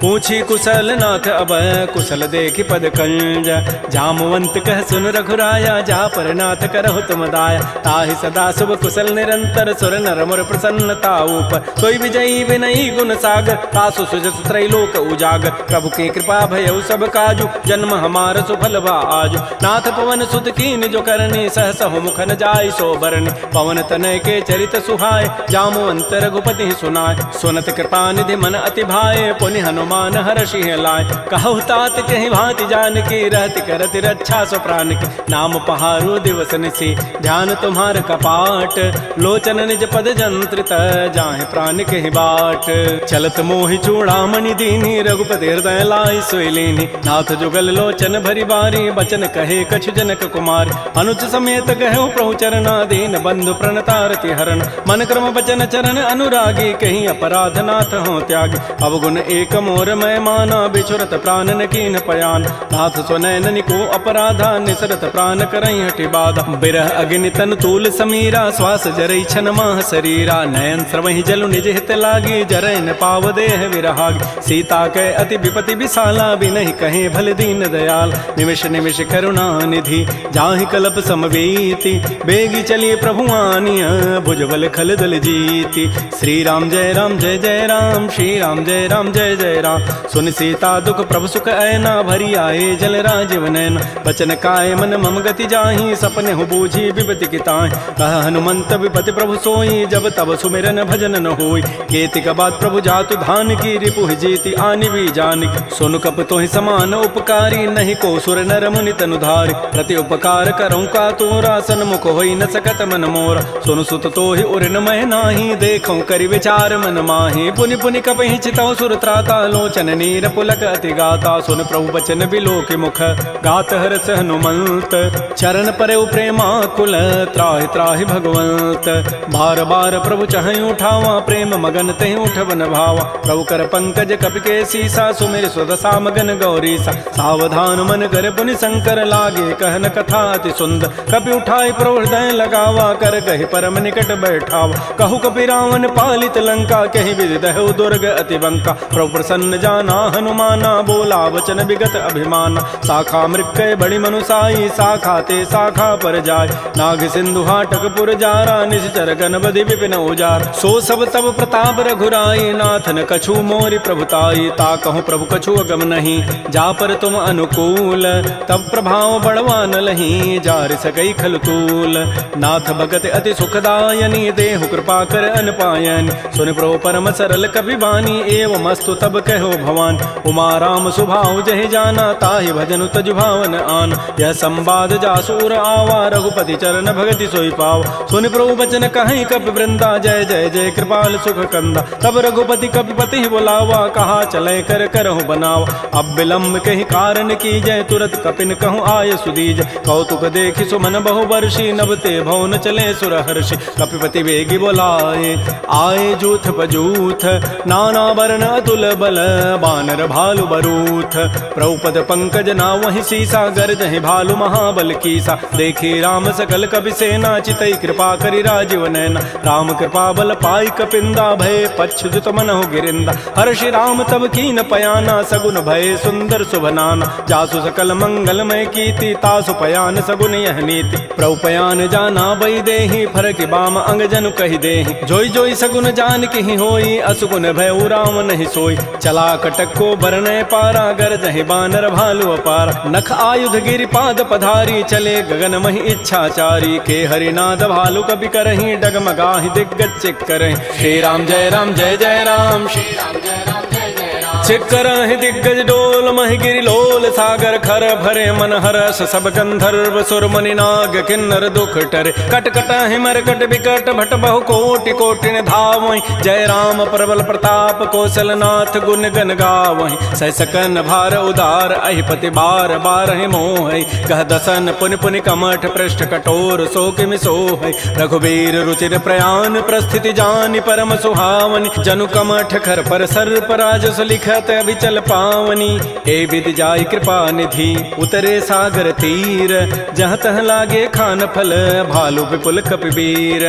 पूछी कुशल नाथ अब, कुशल देखी पद कंज। जामवंत कह सुन रघुराया, जा पर नाथ करहु तुम दाया। ताहि सदा शुभ कुशल निरंतर, सुर नर मुर प्रसन्नता ऊपर। सोई विजयी विनयी गुण सागर, तासु सुजस त्रैलोक उजागर। प्रभु की कृपा भयउ सब काजु, जन्म हमार सुफल बा आजु। नाथ पवन सुत कीन जो करनी, सहस हो मुख न जाय सो बरनी। पवन तनय के चरित सुहाय, जामवंत रघुपति सुनाय। सुनत कृपा निधि मन अति भाए, पुनि हनुमान हर्षि लाय। कहु तात कहि भांति जानकी, रहति करति रक्षा सो प्राण की। नाम पहारो दिवस निशि, ध्यान तुम्हार कपाट। लोचन निज पद जंत्रित, जाहि प्राण कहि बाट। चलत मोहि चूड़ामणि दीनी, रघुपति हृदय लाय सोई लीनी। नाथ जुगल लोचन भरी बारी, बचन कहे कछु जनक कुमार। अनुज समेत गहु प्रभु चरना, दीन बंधु प्रणतारति हरण। मन क्रम बचन चरण अनुरागी, कहीं अपराध नाथ हो त्यागी। अवगुण एक मोर मैं माना, बिछुरत प्राण न कीन पयान। नाथ स्वनयन को अपराधा, निसरत प्राण करई हटि बाधा। बिरह अग्नि तन तूल समीरा, श्वास जरई छन माह शरीरा। नयन स्रवहि जलु निज हित लागी, जरय न पाव देह विरहागी। सीता के अति विपति विशाला, बिनहि कहे भल दीन दयाल। निमिष निमिष करुणा निधि, जाहि कल्प समवेति। बेगी चलिए प्रभु आनिय, भुजबल खल दल जीति। श्री राम जय राम जय जय राम, श्री राम जय राम जय जय राम। सुन सीता दुख प्रभु सुख ऐना, भरी आए जल राजीव नैना। बचन काय मन मम गति जाहि, सपने हो बूझी विपति की ताहि। कह हनुमंत विपति प्रभु सोई, जब तब सुमिरन भजन न होई। केति का बात प्रभु जातु धान की, रिपुहि जीति आनि भी जानिक। सुन कप तोहि समान उपकारी, नहीं को सुर नर मुनि तनुधारि। प्रति उपकार करऊँ का तोरा, सन्मुख होई न सकत मन मोरा। सुन सुत तोहि उर न मह नाही, देखऊँ करि विचार मन माहि। पुनि पुनि कपहि चितऊ सुर त्राता, लोचन नीर पुलक अति गाता। सुन प्रभु बचन बिलो के मुख, गात हरस हनुमंत। चरण परउ प्रेमाकुल, त्राहि त्राहि भगवंत। बार बार प्रभु चहई उठावा, प्रेम मगन तेहि उठवन भावा। प्रभु कर पंकज कपि के सीसा, सुमिर सुदशा मगन गौरीसा। सावधान मन कर पुनि शंकर, लागे कहन कथा अति सुंदर। कपि उठाई प्रभु हृदय लगावा, कर कहि परम निकट बैठावा। कहु कपि रावण पालित लंका, कहि विधि दहु दुर्ग अति बंका। प्रभु प्रसन्न जाना हनुमाना, बोला वचन विगत अभिमाना। शाखा मृक्कय बड़ी मनुसाई, शाखा ते शाखा पर जाय। नाग सिंधु हाटक पुर जारा, निश्चर गणपति विपिन उजार। सो सब तब प्रताप रघुराई, नाथ न कछु मोरि प्रभुताई। ता कहूँ प्रभु कछु अगम नहीं, जा पर तुम अनुकूल। तब प्रभाव बड़वा न लही, जार सकई खल तूल। नाथ भगत अति सुखदायनी, देहु कृपा कर अनपायनी। सुन प्रभु परम सरल कपि बानी, एवं मस्तु तब कहो भवान। उमा राम सुभाव जहि जाना, ताहि भजनु तजु भावन आन। यह संवाद जासूर आवा, रघुपति चरण भगति सोई पाव। सुन प्रभु बचन कहीं कपि वृंदा, जय जय जय कृपाल सुख कंदा। तब रघुपति कपिपति बुलावा, कहा चले कर करहु बनावा। अब विलम्ब कहीं कारण की जय, तुरत कपिन कहूँ आय सुदीज। कौतुक देखि सुमन बहु वर्षी, नभते भवन चले सुर हर्षि। कपिपति वेगी बोलाए, आए जूथ बजूथ। नाना वर्ण अतुल बल, बानर भालु बरूथ। प्रभुपद पंकज नावहि सीसा, गर्जहि भालु महाबल कीसा। देखी राम सकल कपि सेना, चितई कृपा करि राजीव नैना। राम कृपा बल पाई कपिंदा, भय पच्छुत मनहु गिरिंदा। हर्षि राम तब कीन पयाना, सगुन भय सुंदर शुभनाना। जासु सकल मंगलमय कीर्ति, तासु पयान सगुन यह नीति। प्रभु पयान जाना बई देहि, फरक बाम अंग जनु कहि देहि। जोई जोई सगुन जान कहि होई, असुगुन भय राम नहीं सोई। चला कटक को बरनय पारा, गरजहि बानर भालु अपार। नख आयुध गिरि पाद पधारी, चले गगन महि इच्छाचारी। के हरिनाद भालु कपि करहि, डगमगाहि दिग्गज चिक करहि। श्री राम जय जय राम, श्री राम जय राम जय जय राम। शिखर दिग्गज डोल महि गिरि लोल सागर खर भरे मन हरस सब गंधर्व सुर मुनि नाग किन्नर दुख टरे कट कट हिमरकट विकट भट बहु कोटि कोटिन धावहि जय राम प्रबल प्रताप कौशल नाथ गुण गन गावहि सह सकन भार उदार अहिपति बार बार मोह कह दसन पुनि पुनि कमठ पृष्ठ कठोर शोक मिसोह रघुबीर रुचिर प्रयाण प्रस्थिति जानि परम सुहावनि जनु कमठ खर पर सर्प राजस लिखत अभिचल पावनी ए विद जाय कृपा निधि उतरे सागर तीर जहाँ तह लागे खान फल भालु विपुल कपिवीर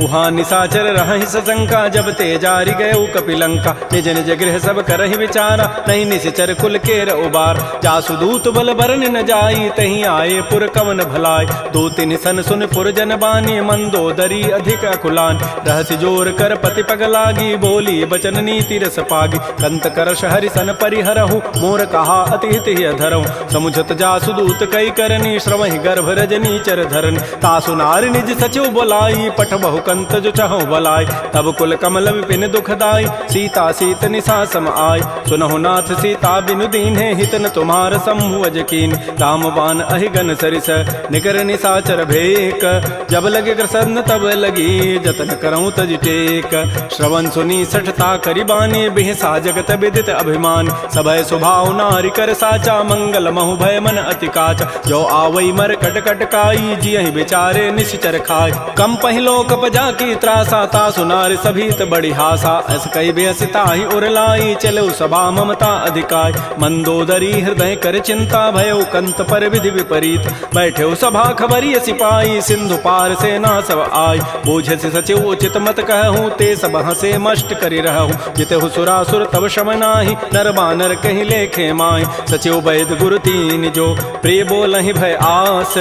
उहाँ निशाचर रहहि सशंका जब ते जारी गए कपिलंका निज निज गृह सब करहि विचारा नहीं निश्चर कुल केर उबार जासु दूत बल बरन न जाई तहीं आए पुर कवन भलाय दो तिन सन सुन पुर जन बानी मंदोदरी अधिक अकुलान रहस्य जोर कर पति पग लागी बोली बचन नीति रस पागी कंत करश हरि सन परिहरहु मोर कहा अति हित धरहु समुझत जासु दूत कई करनी श्रवहि गर्भ रजनी चर धरनी तासु नार निज सचिव बोलाई पठ बहु कंत जो चहु बलाई तब कुल कमल विपिन दुखदाई सीता सीत निशा सम आय सुनहु नाथ सीता बिनु दीन्हे हित न तुम्हार समूह अजकीन राम बान अहिगन सरिस निकर निशाचर भेक जब लगे कृष्ण तब लगी जतन करऊं तज टेक श्रवण सुनी सठता करिबानी बिहसा जगत विदित अभिमान सबय स्वभाव नारी कर साचा मंगल महु भय मन अति काचा जो आवई मर कट कट काई जियहि बिचारे निश्चर खाय कम पहिलो कप जाकी त्रासा तासु नारी सभीत बड़ी हासा अस कई बेसिता ही उरलाई चलो सभा ममता अधिकाय मंदोदरी हृदय कर चिंता भयो कंत पर विधि विपरीत बैठे सभा खबरी सिपाही सिंधु पार से ना सब आय बूझ से सचिव उचित मत कहूँ ते सब हसे मष्ट करी रहूँ जिते सुरासुर तब शमनाहि नर बानर कहीं लेखे माय सचिव वैद गुरु तीन जो प्रिय बोलहि भय आस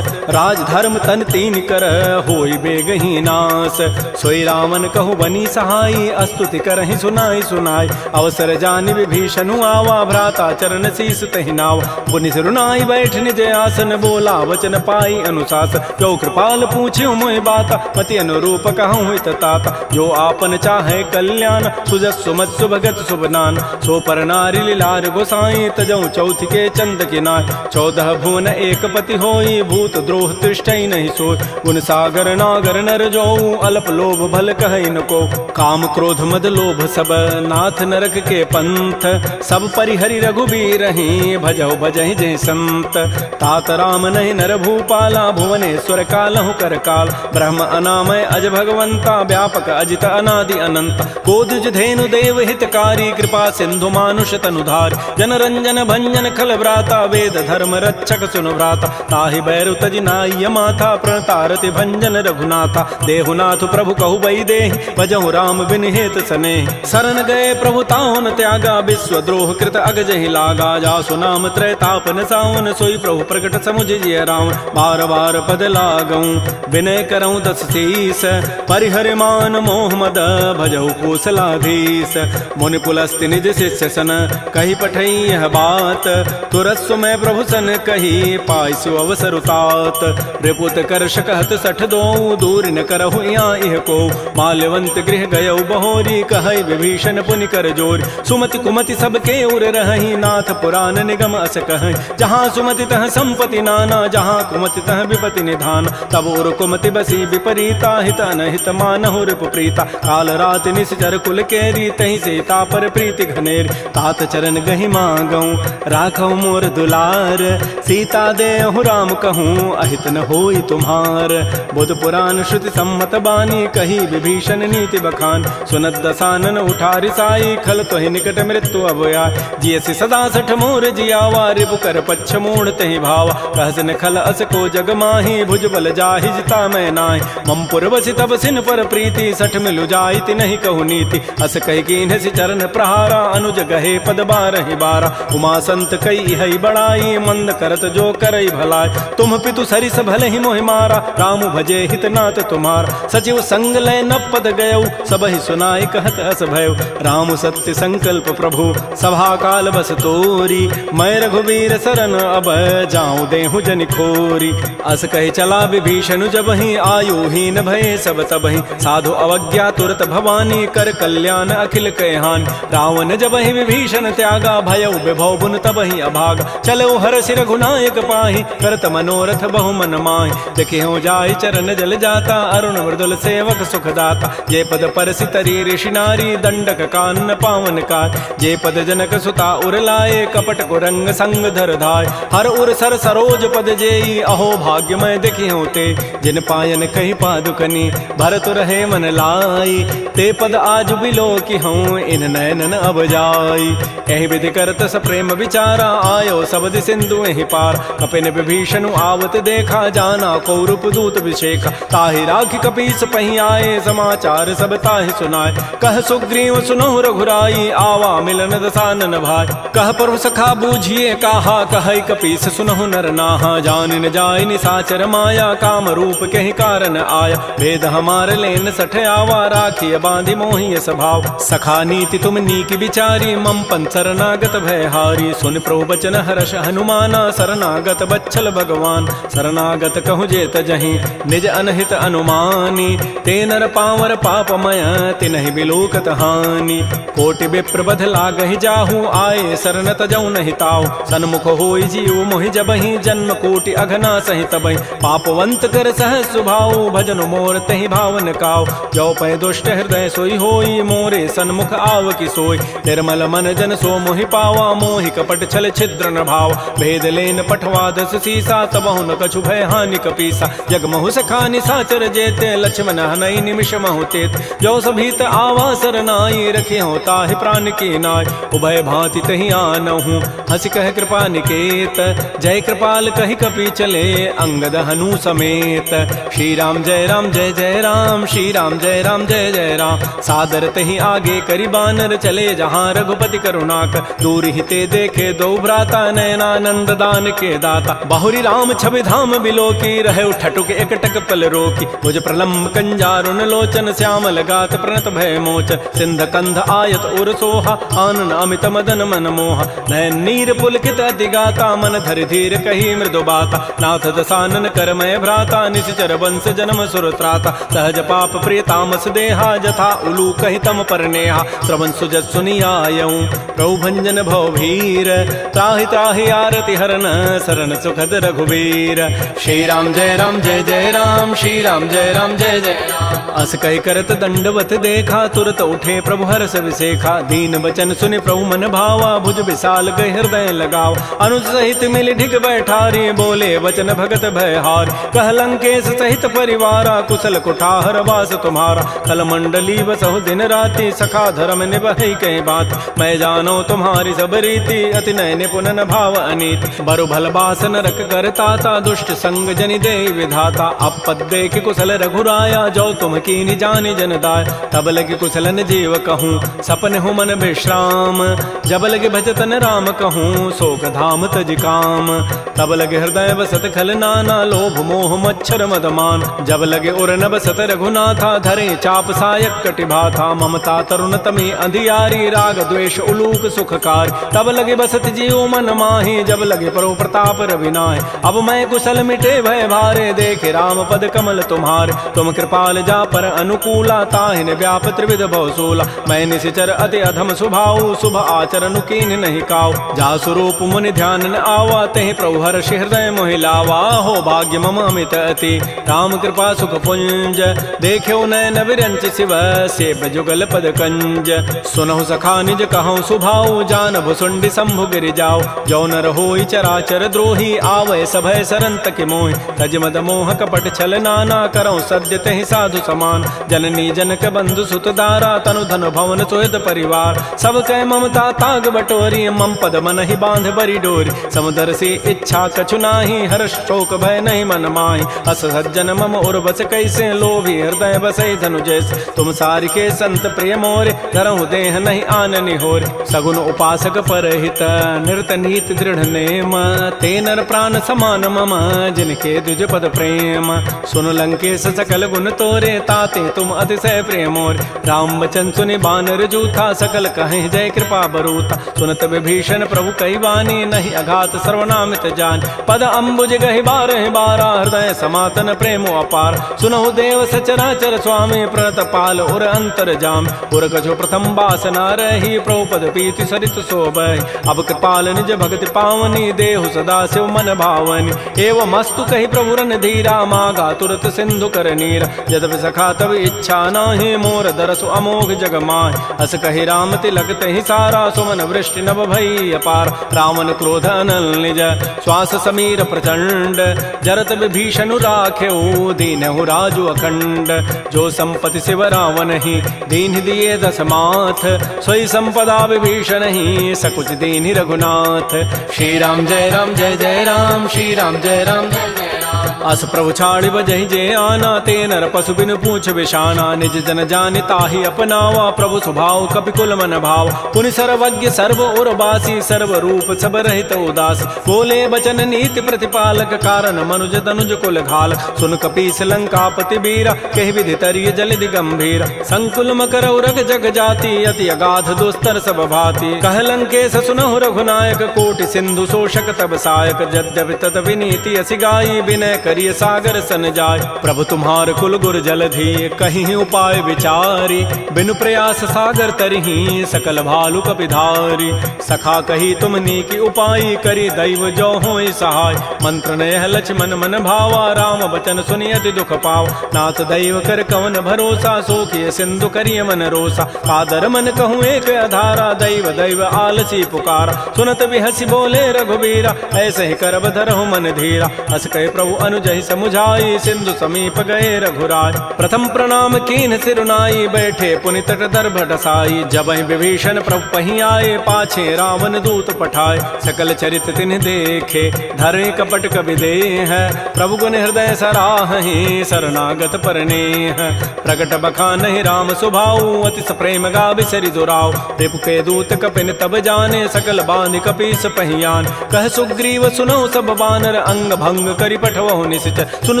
राज धर्म तन तीन कर होई बेगही नास सोई रावण कहु बनी सहाई अस्तुति करहि सुनाई सुनाई अवसर जानि विभीषणु आवा भ्राता चरण शीस तहि नावा पुनि सिरुनाई बैठ निज आसन बोला वचन पाई अनुशास जो कृपाल पूछ्यो मोहि बाता पति अनुरूप कहूँ हित ताता जो आपन चाहे कल्याण सुजस सुमत सुभगत सुबनान सो पर नारी लीलार गोसाई तजऊ चौथ के चंद के नाय 14 भुवन एक पति होई भूत द्रोह तिष्ठई नहीं सोय गुण सागर नागर नर जो अल्प लोभ भल कहई न को काम क्रोध मद लोभ सब नाथ नरक के पंथ सब परिहरि रघुबीर ही भजऊ भजहि जय संत तात राम नहीं नर भूपाला भुवनेश्वर कालहु कर काल ब्रह्म अनामय अज भगवंता व्यापक अजित अनादि अनंत गोदुज धेनु देव हितकारी कृपा सिंधु मानुष तनुधार जन रंजन भंजन खल व्राता वेद धर्म रक्षक सुन व्राता ताहि बैरु तज नाय माथा प्रणतारति भंजन रघुनाथा देहुनाथ प्रभु कहु बई देहि भजहु राम बिन हेत सने शरण गए प्रभु ताहुन त्यागा विश्व द्रोह कृत अगजहि लागा जासु नाम त्रैतापन सावन सोई प्रभु प्रकट समुझ जिय राम बार बार पद लागऊं विनय करऊं दस शीस परिहर मान मोह मद भजहु कौशलाधीश मुनि पुलस्ति निज शिष्य सन कही पठई यह बात तुरस्व में प्रभु सन कही पाइसु अवसर उतात रिपुत कर शकहत सठ दो दूर न करहु यहाँ इह को माल्यवंत गृह गयौ बहोरी कहई विभीषण पुनि कर जोर सुमति कुमति सबके उर रही नाथ पुराण निगम अस कहई जहाँ सुमति तह संपति नाना जहाँ कुमति तह विपति निधान तब उर कुमति बसी विपरीता हित अनहित मानहु रिपु प्रीता काल रात निश्चर कुल केरी तही सीता पर प्रीति घनेर तात चरण गहि मांगऊं राखऊ मोर दुलार सीता देहु राम कहूँ अहित न होई तुम्हार बुध पुराण श्रुति सम्मत बानी कही विभीषण नीति बखान सुनत दसानन उठारि साई खल तोहि निकट मृत्यु अभया जियसि सदा सठ मोर जियावा रिपु कर पच्छ मूढ़ तहि भावा कहसन खल अस को जग माही भुज बल जाहि जिता मैं नाहि मम पुर बसि तब सिन पर प्रीति सठ मिलु जाइति नहीं कहु नीति अस कहि कीन्हसि चरण प्रहारा अनुज गहे पद बारहि बारा उमा संत कई हई बड़ाई मंद करत जो करई भलाई तुम पितु सरिस भले ही मोहि मारा राम भजे हित नाथ तुम्हार सचिव संग लय न पद गयऊ सब ही सुनाई कहत अस भयउ राम सत्य संकल्प प्रभु सभा काल बस तोरी मैं रघुबीर शरण अब जाऊं देहु जनि खोरी अस कहे चला विभीषण जब ही आयु हीन भय सब तब ही साधु अवज्ञा तुरत भवानी कर कल्याण अखिल कहहान रावण जब ही ही विभीषण त्यागा, भयउ विभव बुन तबहि अभागा। चलो हरषि रघुनायक पाहि, करत मनोरथ बहु मन माहि। देखियो जाहि चरण जल जाता, अरुण मृदुल सेवक सुखदाता। जे पद परसि तरी ऋषि नारी, दंडक कानन पावन काय। जे पद जनक सुता उर लाए, कपट कुरंग संग धर धाय। हर उर सर सरोज पद जेई, अहो भाग्यमय देखियो ते। जिन पायन कही पादुकनी, भरत रहे मन लाई। ते पद आज बिलो की हूँ, इन नयनन अब जाई। एहि विधि करत स प्रेम विचारा, आयो सबद सिंधु एहि पार। कपिन विभीषण आवत देखा, जाना कौरूप दूत विशेखा। ताहि राखी कपीस पही आए, समाचार सब ताहि सुनाए। कह सुग्रीव सुनहु रघुराई, आवा मिलन दसानन भाई। कह प्रभु सखा बूझिए कहा, कहै कपीस सुनहु नर नाहा। जान न जाय निसाचर माया, काम रूप के कारण आया। भेद हमार लेन सठ आवा, राखिय बांधि मोहि स्वभाव। सखा नीति तुम नीक विचारी, मम पन शरणागत भय हारी। सुन प्रभु बचन हर्ष हनुमाना, शरणागत बच्छल भगवान। शरणागत कहु जेत जहीं, निज अनहित अनुमानी। ते नर पावर पापमय, तिनहि बिलोकत हानि। कोटि विप्र बध लागहि जाहु, आए शरण तजौ नहि ताऊ। सन्मुख होई जीव मोहि जबहि, जन्म कोटि अघना सहि तबहि। पापवंत कर सहज सुभाऊ, भजन मोर तहि भावन काऊ। जो पै दुष्ट हृदय सोई होई, मोरे सन्मुख आव की सोई। निर्मल मन जन सो मोहि पावा, मोहि कपट छल छिद्र न भाव। भेद लेन पठवा दस सीसा, तबहु न कछु भय हानि कपीसा। जग महु सखा निसाचर जेते, लक्ष्मण हनई निमिष महु तेत। जो सभीत आवा सरनाई, रखे हो ताहि प्राण की नाय। उभय भांति तहि आनहु, हंस कह कृपा निकेत। जय कृपाल कहि कपि चले, अंगद हनु समेत। श्री राम जय राम जय जय राम, श्री राम जय राम जय जय राम। सादर तहि आगे करि बानर, चले जहाँ रघुपति करुणाकर। दूर हिते देखे दो भ्राता, नयनानंद दान के दाता। बहुरी राम छवि धाम बिलोकी, रहे ठटुक एकटक पल रोकी। भुज प्रलम्ब कंजारुन लोचन, श्यामल गात प्रणत भय मोचन। सिंध कंध आयत उर सोहा, आनन अमित मदन मन मोहा। नयन नीर पुलकित अति गाता, मन धरि धीर कही मृदु बाता। नाथ दसानन करमय भ्राता, निश्चर वंश जन्म सुर त्राता। सहज पाप प्रिय तामस देहा, जथा उलू कहि तम पर नेहा। श्रवण सुजत सुनियायऊँ, प्रभु भंजन भव भीर। त्राहि त्राहि आरति हरन, शरण सुखद रघुवीर। श्री राम जय जय राम, श्री राम जय जय राम। अस कहि करत दंडवत देखा, तुरत उठे प्रभु हर्ष विसेखा। दीन बचन सुनि प्रभु मन भावा, भुज विशाल गहि हृदय लगाव। अनुज सहित मिल ढिग बैठारी, बोले वचन भगत भय हार। कह लंकेश सहित परिवारा, कुशल कुठार वास तुम्हारा। कल मंडली बसहु दिन राति, सखा धर्म निभहि कहीं बात। मैं जानो तुम्हारी सब रीति, अति नय निपुण न भाव अनीति। बरु भल बास नरक करताता, दुष्ट संग जनि दे विधाता। अपद देख कुशल रघुराया, जो तुम कीनि जानि जन दाय। तब लगे कुशलन जीव कहूँ, सपन हो मन विश्राम। जब लगे भजतन राम कहूँ, शोक धाम तज काम। तब लगे हृदय बसत खल नाना, लोभ मोह मच्छर मदमान। जब लगे उर न बसत रघुनाथा, धरे चाप सायक कटिभाथा। ममता तरुण तमी अंधियारी, राग द्वेष उलूक सुखकार। तब लगे बसत जीव मन माही, जब लगे परो प्रताप रविनाय। अब मैं कुशल मिटे भय भारे, देखे राम पद कमल तुम्हारे। तुम कृपाल जा पर अनुकूला, ताहिन व्याप त्रिविध भवसूला। मैं निशिचर अति अधम स्वभाव, शुभ आचरण कीन नहीं काऊ। जा स्वरूप मुनि ध्यान न आवा, तहि प्रभु हर्षि हृदय मोहि लावा। हो भाग्य मम अमित अति, राम कृपा सुख पुंज। देख्यो नयन विरंच शिव, सेव जुगल पद कंज। सुनहु सखा निज कहूँ सुभाऊ, जान भुसुंडि शंभु गिरि जाओ। जो नर होई चराचर द्रोही, आवै सभय सरन तकि मोहि। तज मद मोह कपट छल नाना, करऊँ सद्य तहि साधु समान। जननी जनक बंधु सुत दारा, तनु धन भवन सुहृद परिवार। सब कह ममता ताग बटोरी, मम पद मन ही बांध बरी डोरी। समुदर से इच्छा कछु नाही, हर्ष शोक भय नहीं मन माही। अस सज्जन मम उर बस कैसे, लोभी हृदय बसै धनु जैसे। तुम सारि के संत प्रिय मोरे, धरहु देह नहीं आननि होरे। सगुन उपासक परहित, निरत नीत दृढ़ नेम। ते नर प्राण समान मम, जिनके द्विज पद प्रेम। सुन लंकेश सकल गुण तोरे, ताते तुम अतिशय प्रिय मोरे। राम वचन सुनि बानर जूथा, सकल कहें जय कृपा बरूता। सुनत विभीषण प्रभु कई वाणी, नहीं अघात सर्वनामित जान। पद अम्बुज गहि बारहि बारा, हृदय समातन प्रेमो अपार। सुनहु देव सचराचर स्वामी, प्रणत पाल उर अंतर जाम। उर कछु प्रथम बासना रही, प्रभु पद पीति सरित शोभहि। अब कृपाल निज भगति पावनी, देहु सदा शिव मन भावनी। एवं अस्तु कहि प्रभु रन धीरा, मागा तुरत सिंधु कर नीर। यद्यपि सखा तब इच्छा नाही, मोर दरसु अमोघ जग माहि। अस कहि राम तिलक तहि सारा, सुमन वृष्टि नभ भई अपार। रावण क्रोध अनल निज, श्वास समीर प्रचंड। जरत विभीषण राखेऊ, दीनहु राजु अखंड। जो संपत्ति शिव रावण ही, दीन दिए दस माथ। सोई संपदा विभीषण ही, सकुच दीन रघुनाथ। श्री राम जय राम जय जय राम, श्री राम जय राम जय जय राम। अस प्रभु छाड़ बजहि जे आना, ते नर पशु बिनु पूछ विषाना। निज जन जानि ताहि अपनावा, प्रभु स्वभाव कपिकुल मन भाव। पुनि सर्वज्ञ सर्व उर्वासी, सर्व रूप सब रहित उदासी। बोले बचन नीति प्रतिपालक, कारण मनुज तनुज कुल घाल। सुन कपीस लंकापति बीरा, कहि विधि तरिय जलधि गंभीर। संकुल मकर उरग जग जाति, अति अगाध दुस्तर सब भाति। कह लंकेश सुनहु रघुनायक, कोटि सिंधु शोषक तब सायक। यद्यपि तद विनीति असि गाई, विनय करिय सागर सन जाय। प्रभु तुम्हार कुल गुर जलधि, कहीं उपाय विचारी। बिनु प्रयास सागर तरही, सकल भालु कपिधारी। सखा कही तुम नीकी उपाय, करी दैव जो होय सहाय। मंत्र नयह लक्ष्मण मन भावा, राम बचन सुनि अति दुख पाव। नाथ दैव कर कवन भरोसा, सोखिय सिंधु करिय मन रोसा। कादर मन कहूँ एक आधारा, दैव दैव आलसी पुकारा। सुनत बिहसी बोले रघुबीरा, ऐसे ही करब धरहु मन धीरा। हस कहे प्रभु अनुजहि समुझाई, सिंधु समीप गए रघुराय। प्रथम प्रणाम कीन सिरुनाई, बैठे पुनि तट दर्भ डसाई। जबहि विभीषण प्रभु पहि आए, पाछे रावण दूत पठाए। सकल चरित तिन्ह देखे, धरे कपट कवि देह। प्रभु गुण हृदय सराहि, शरणागत परनेह। प्रगट बखानहि राम सुभाऊ, अति प्रेम गावि सरि दुराऊ। रिपु के दूत कपिन तब जाने, सकल बांधि कपीस पहियान। कह सुग्रीव सुनौ सब बानर, अंग भंग करि पठवहु निश्चर। सुन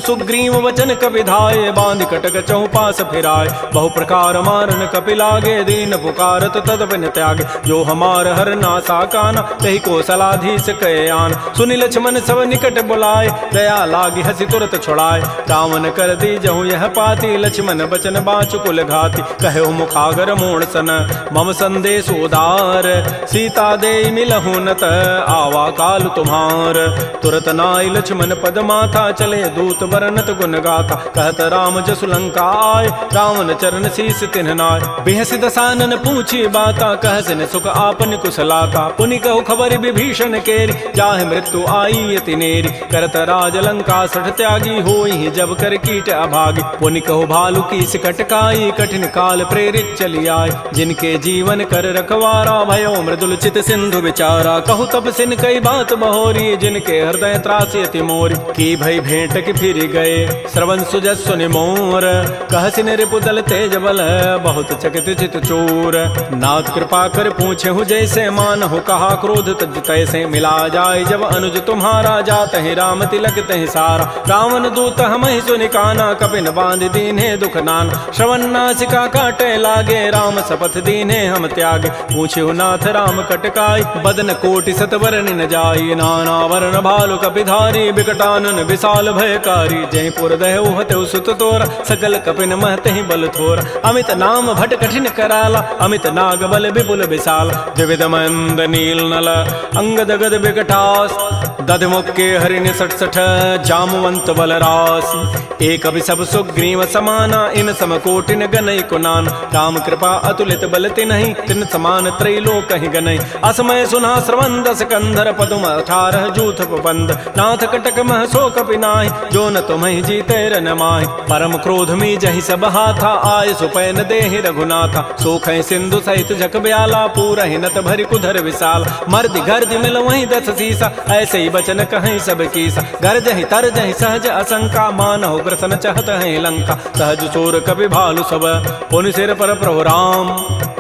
सुग्रीव वचन कपि धाये, बांधि कटक चहु पास फिराय। बहु प्रकार मारन कपि लागे, दीन पुकारत तद बिन त्यागे। जो हमार हर नासा काना, तहि कौशलाधीश कहे आन। सुनि लक्ष्मण सब निकट बुलाए, दया लागी हसी तुरत छुड़ाए। रावण कर दी जहु यह पाती, लक्ष्मण बचन बाचु कुल घाती। कहे मुखागर मोण सन, मम संदेश उदार। सीता दे मिलहु नत, आवा काल तुम्हार। तुरत नाई लक्ष्मण पद माथा, चले दूत बरनत गुण गाथा। कहत राम जसु लंका आय, रावण चरण शीस तिन्ह नाय। बिहसि दसानन पूछी बाता, कहसिन सुख आपन कुशलाता। पुनि कहु खबर विभीषण केरी, जाहि मृत्यु आई अति नेरी। करत राज लंका सठ त्यागी, होई जब कर कीट अभागी। पुनि कहु भालु की सिकटकाई, कठिन काल प्रेरित चली आय। जिनके जीवन कर रखवारा, भयो मृदुल चित सिंधु विचारा। कहु तब सिन कई बात बहोरी, जिनके हृदय त्रासी अति मोरी। की भई भेंट की फिर गए, श्रवण सुजस सुनि मोर। कहसिन रिपुदल तेज बल, बहुत चकित चित चोर। नाथ कृपा कर पूछे हूँ जैसे, मान हो कहा क्रोध तज तैसे। मिला जाय जब अनुज तुम्हारा, जात ही राम तिलक तहि सारा। रावण दूत हम ही सुनि काना, कपिन बांध दीन्हे दुख नान। श्रवण नासिका काटे लागे, राम शपथ दीन्हे हम त्यागे। पूछे नाथ राम कटकाई, बदन कोटि सतवर न जाई। नाना वर्ण भालु कपिधारी, बिकटानन विशाल भयकारी। जयपुर दहु हतु सुत तोरा, सकल कपिन महते बल थोरा। अमित नाम भट कठिन कराला, अमित नाग बल विपुल विशाल। द्विविध मंद नील नल, अंगद गद बिकटास। दध मुक्के हरिण सठ सठ, जामवंत बलरास। एक अभि सब सुग्रीव समाना, इन सम कोटिन गनई कुनान। राम कृपा अतुलित बल तिन्हि, तिन समान त्रैलोक ही गनई। असमय सुना श्रवण दस कंधर, पदुम 18 जूथ बंद। नाथ कटक मह सो कपि नाहि, जो न तुम्हि जीते रन माहि। परम क्रोध मी जहि सब हाथा, आय सुपैन देहि रघुनाथा। सोखै सिंधु सहित जग ब्याला, पूरहि नत भरि कुधर विशाल। मर्दि गर्दि मिल वहीं 10 सीसा, ऐसे ही बचन कहीं सब कीसा। गरजहि तरजहि सहज असंका, मानहु ग्रसन चहत है लंका। सहज चोर कपि भालु सब, पुनि सिर पर प्रभु राम।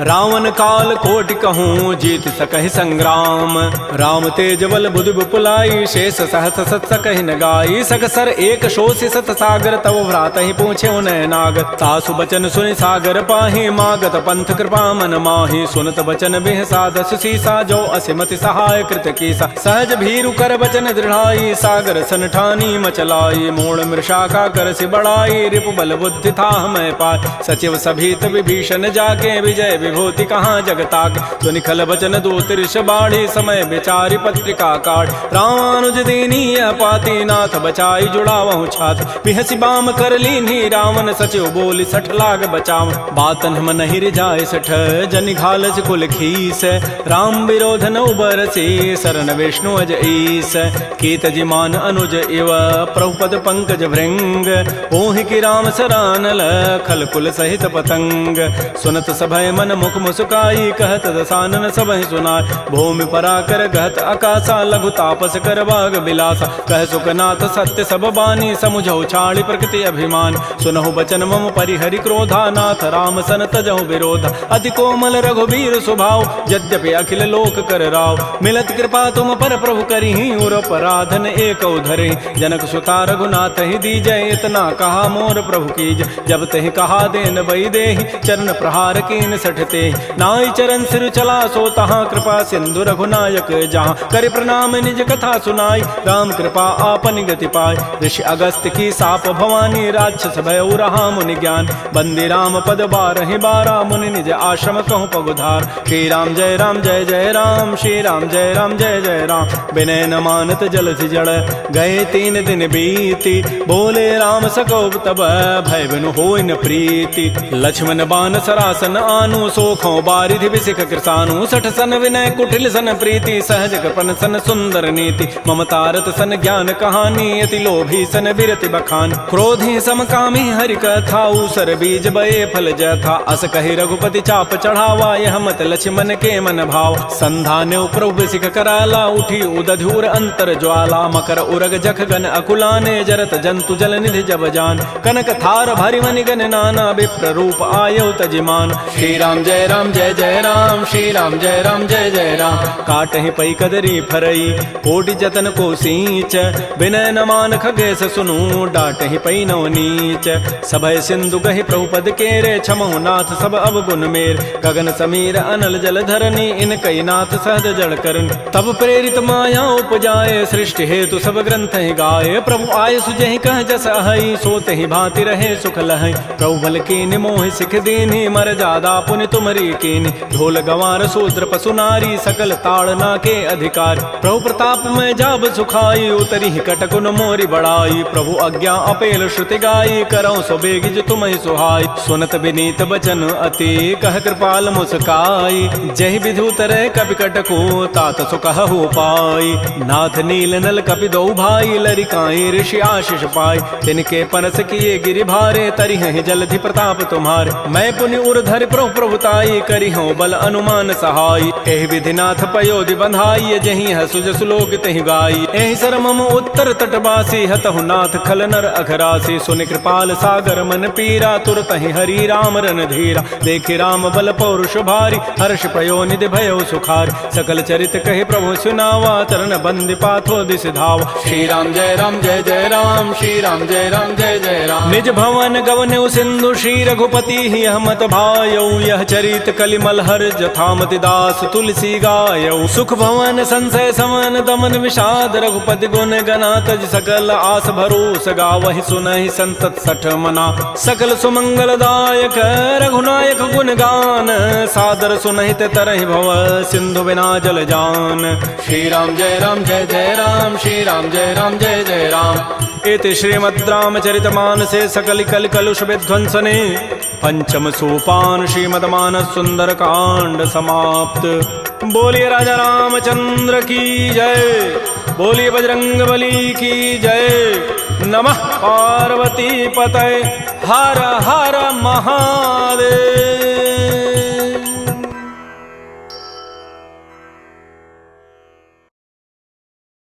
रावण काल कोटि कहूँ, जीत सकहि संग्राम। राम तेज बल बुधि विपुलाई, शेष सहस सत सकहि न गाई। सक सर एक शोषि सत सागर, तव भ्रात ही पूछे उन्हें नागर। सासु बचन सुनि सागर पाहि, मागत पंथ कृपा मन माहि। सुनत बचन बिह साध सुसीसा, जो असिमति सहाय कृत कीसा। सहज भीरु कर बचन दृढ़ाई, सागर सन ठानी मचलाई। मूढ़ मृषा का कर सि बढ़ाई, रिपु बल बुद्धि था मैं पाय। सचिव सभीत विभीषण जाके, विजय विभूति कहाँ जगताके। सुनि खल बचन दूत ऋष बाढ़ी, समय विचारि पत्रिका काढ़। रामानुज दीनीय पाती, नाथ बचाई जुड़ावहु छाती। बिहसि बाम कर लीन्ही रावण, सचिव बोली सठ लाग बचाव। बातन हम नहीं रिझाए सठ, जनि घालस कुल खीस। राम विरोध न उबरसी, शरण विष्णु अज ईस। कीत जिमान अनुज इव, प्रभुपद पंकज भृंग। ओहि की राम सरानल, खल कुल सहित पतंग। सुनत सभय मन मुख मुस्काई, कहत दसानन सबहि सुनाय। भूमि पराकर गहत आकाशा, लघु तापस कर बाग बिलासा। कह सुखनाथ सत्य सब बानी, समुझौ छाड़ी प्रकृति अभिमान। सुनहु बचन मम परिहरि क्रोधा, नाथ राम सन तजहु विरोधा। अति कोमल रघुबीर स्वभाव, यद्यपि अखिल लोक कर राव। मिलत कृपा तुम पर प्रभु करिहि, उर पराधन एक धरि। जनक सुता रघुनाथ ही दीजय, इतना कहा मोर प्रभु कीज। जब तहि कहा देन बई देहि, चरण प्रहार कीन सठते। नाई चरण सिर चला सो तहाँ, कृपा सिंधु रघुनायक जहाँ। कर प्रणाम निज कथा सुनाई, राम कृपा आपन गति पाय। ऋषि अगस्त की साप भवानी, राक्षस भय रहा मुनि ज्ञान। बंदी राम पद बारहि बारा, मुनि निज आश्रम कहूँ पगुधार। श्री राम जय राम जय जय राम, श्री राम जय राम जय जय राम। विनय न मानत जलधि जड़, गए 3 दिन बीती। बोले राम सकोब तब, भय बिनु होय न प्रीति। लक्ष्मण बान सरासन आनु, सोखों बारिधि बिसिक कृसानु। सठ सन विनय कुटिल सन प्रीति, सहज कृपन सन सुंदर नीति। ममतारत सन ज्ञान कहानी, अति लोभी सन बिरति बखान। क्रोधी समकामी हरि कथा, ऊसर बीज बये फल जथा। अस कहि रघुपति चाप चढ़ावा, यह मत लक्ष्मण के मन भाव। संधान्य प्रभु सिख कराला, उठी उदधूर अंतर ज्वाला। मकर उरग जख गन अकुलाने, जरत जंतु जल निधि जब जान। कनक थार भरि मनि गन नाना, विप्र रूप आयो तजिमान। श्री राम जय राम जय जय राम, श्री राम जय राम जय जय राम। काटहि पै कदरी फरई, कोटि जतन को सींच। विनय न मान खगेश सुनु, डाटहि पै नव नीच। सभय सिंधु गहि प्रभुपद केरे, क्षमहु नाथ सब अवगुण मेर। गगन समीर अनल जल धरनी, इन कई नाथ सहज जड़ करन। तब प्रेरित माया उपजाए, सृष्टि हेतु सब ग्रंथ ही गाये। प्रभु आय सुजहि कह जस अहै, सोते ही भांति रहे सुख लहै। प्रभु बल कीनि मोहि सिख दीन्हि, मर जादा पुनि तुमरी कीनि। ढोल गंवार शूद्र पशु नारी, सकल ताड़ना के अधिकार। प्रभु प्रताप में जाब सुखाई, उतरी कटकुन मोरी बड़ाई। प्रभु आज्ञा अपेल श्रुति गाई, करऊँ सो बेगिज तुम्हि सुहाई। सुनत विनीत बचन अति, कह कृपाल मुस्काई। जहि विधि उतरै कपि कटको, तात सो कहु पाई। नाथ नील नल कपि दो भाई, लरिकाई ऋषि आशीष पाई। तिनके परस किए गिरि भारे, तरिहहि जलधि प्रताप तुम्हारे। मैं पुनि उर धरि प्रभु प्रभुताई, करिहउँ बल अनुमान सहाय। एहि विधि नाथ पयोधि बंधाई, जहि हसु जसु लोक तहि गाई। एहि सर मम उत्तर तटवासी, हतहु नाथ खल नर अघरासी। सुनि कृपाल सागर मन पीरा, तुरतहि हरि राम रन धीरा। देखि राम बल पौरुष भारी, हर्ष पयो निधि भयो सुखारी। सकल चरित कहि प्रभु सुनावा, चरण बंदि पाथो दिस धावा। श्री राम जय राम जय जय राम, श्री राम जय राम जय जय राम। निज भवन गवन्यु सिंधु, श्री रघुपति ही हमत भायौ। यह चरित कलिमल हर, जथामति दास तुलसी गायौ। सुख भवन संशय समन, दमन विषाद रघुपति गुण गना। तज सकल आस भरोस, गावहि सुनहि संतत सठ मना। सकल सुमंगल दायक, रघुनायक गुण गान। सादर सुनहि ते तरहि भव, सिंधु बिना जल जान। श्री राम जय राम जय जय राम, श्री राम जय राम जय जय राम। इति श्रीमद् रामचरितमानसे सकल कल कलुष विध्वंसने पंचम सोपान श्रीमद्मानस सुंदर कांड समाप्त। बोलिए राजा रामचंद्र की जय, बोलिए बजरंग बली की जय। नमः पार्वती पतये, हर हर महादेव।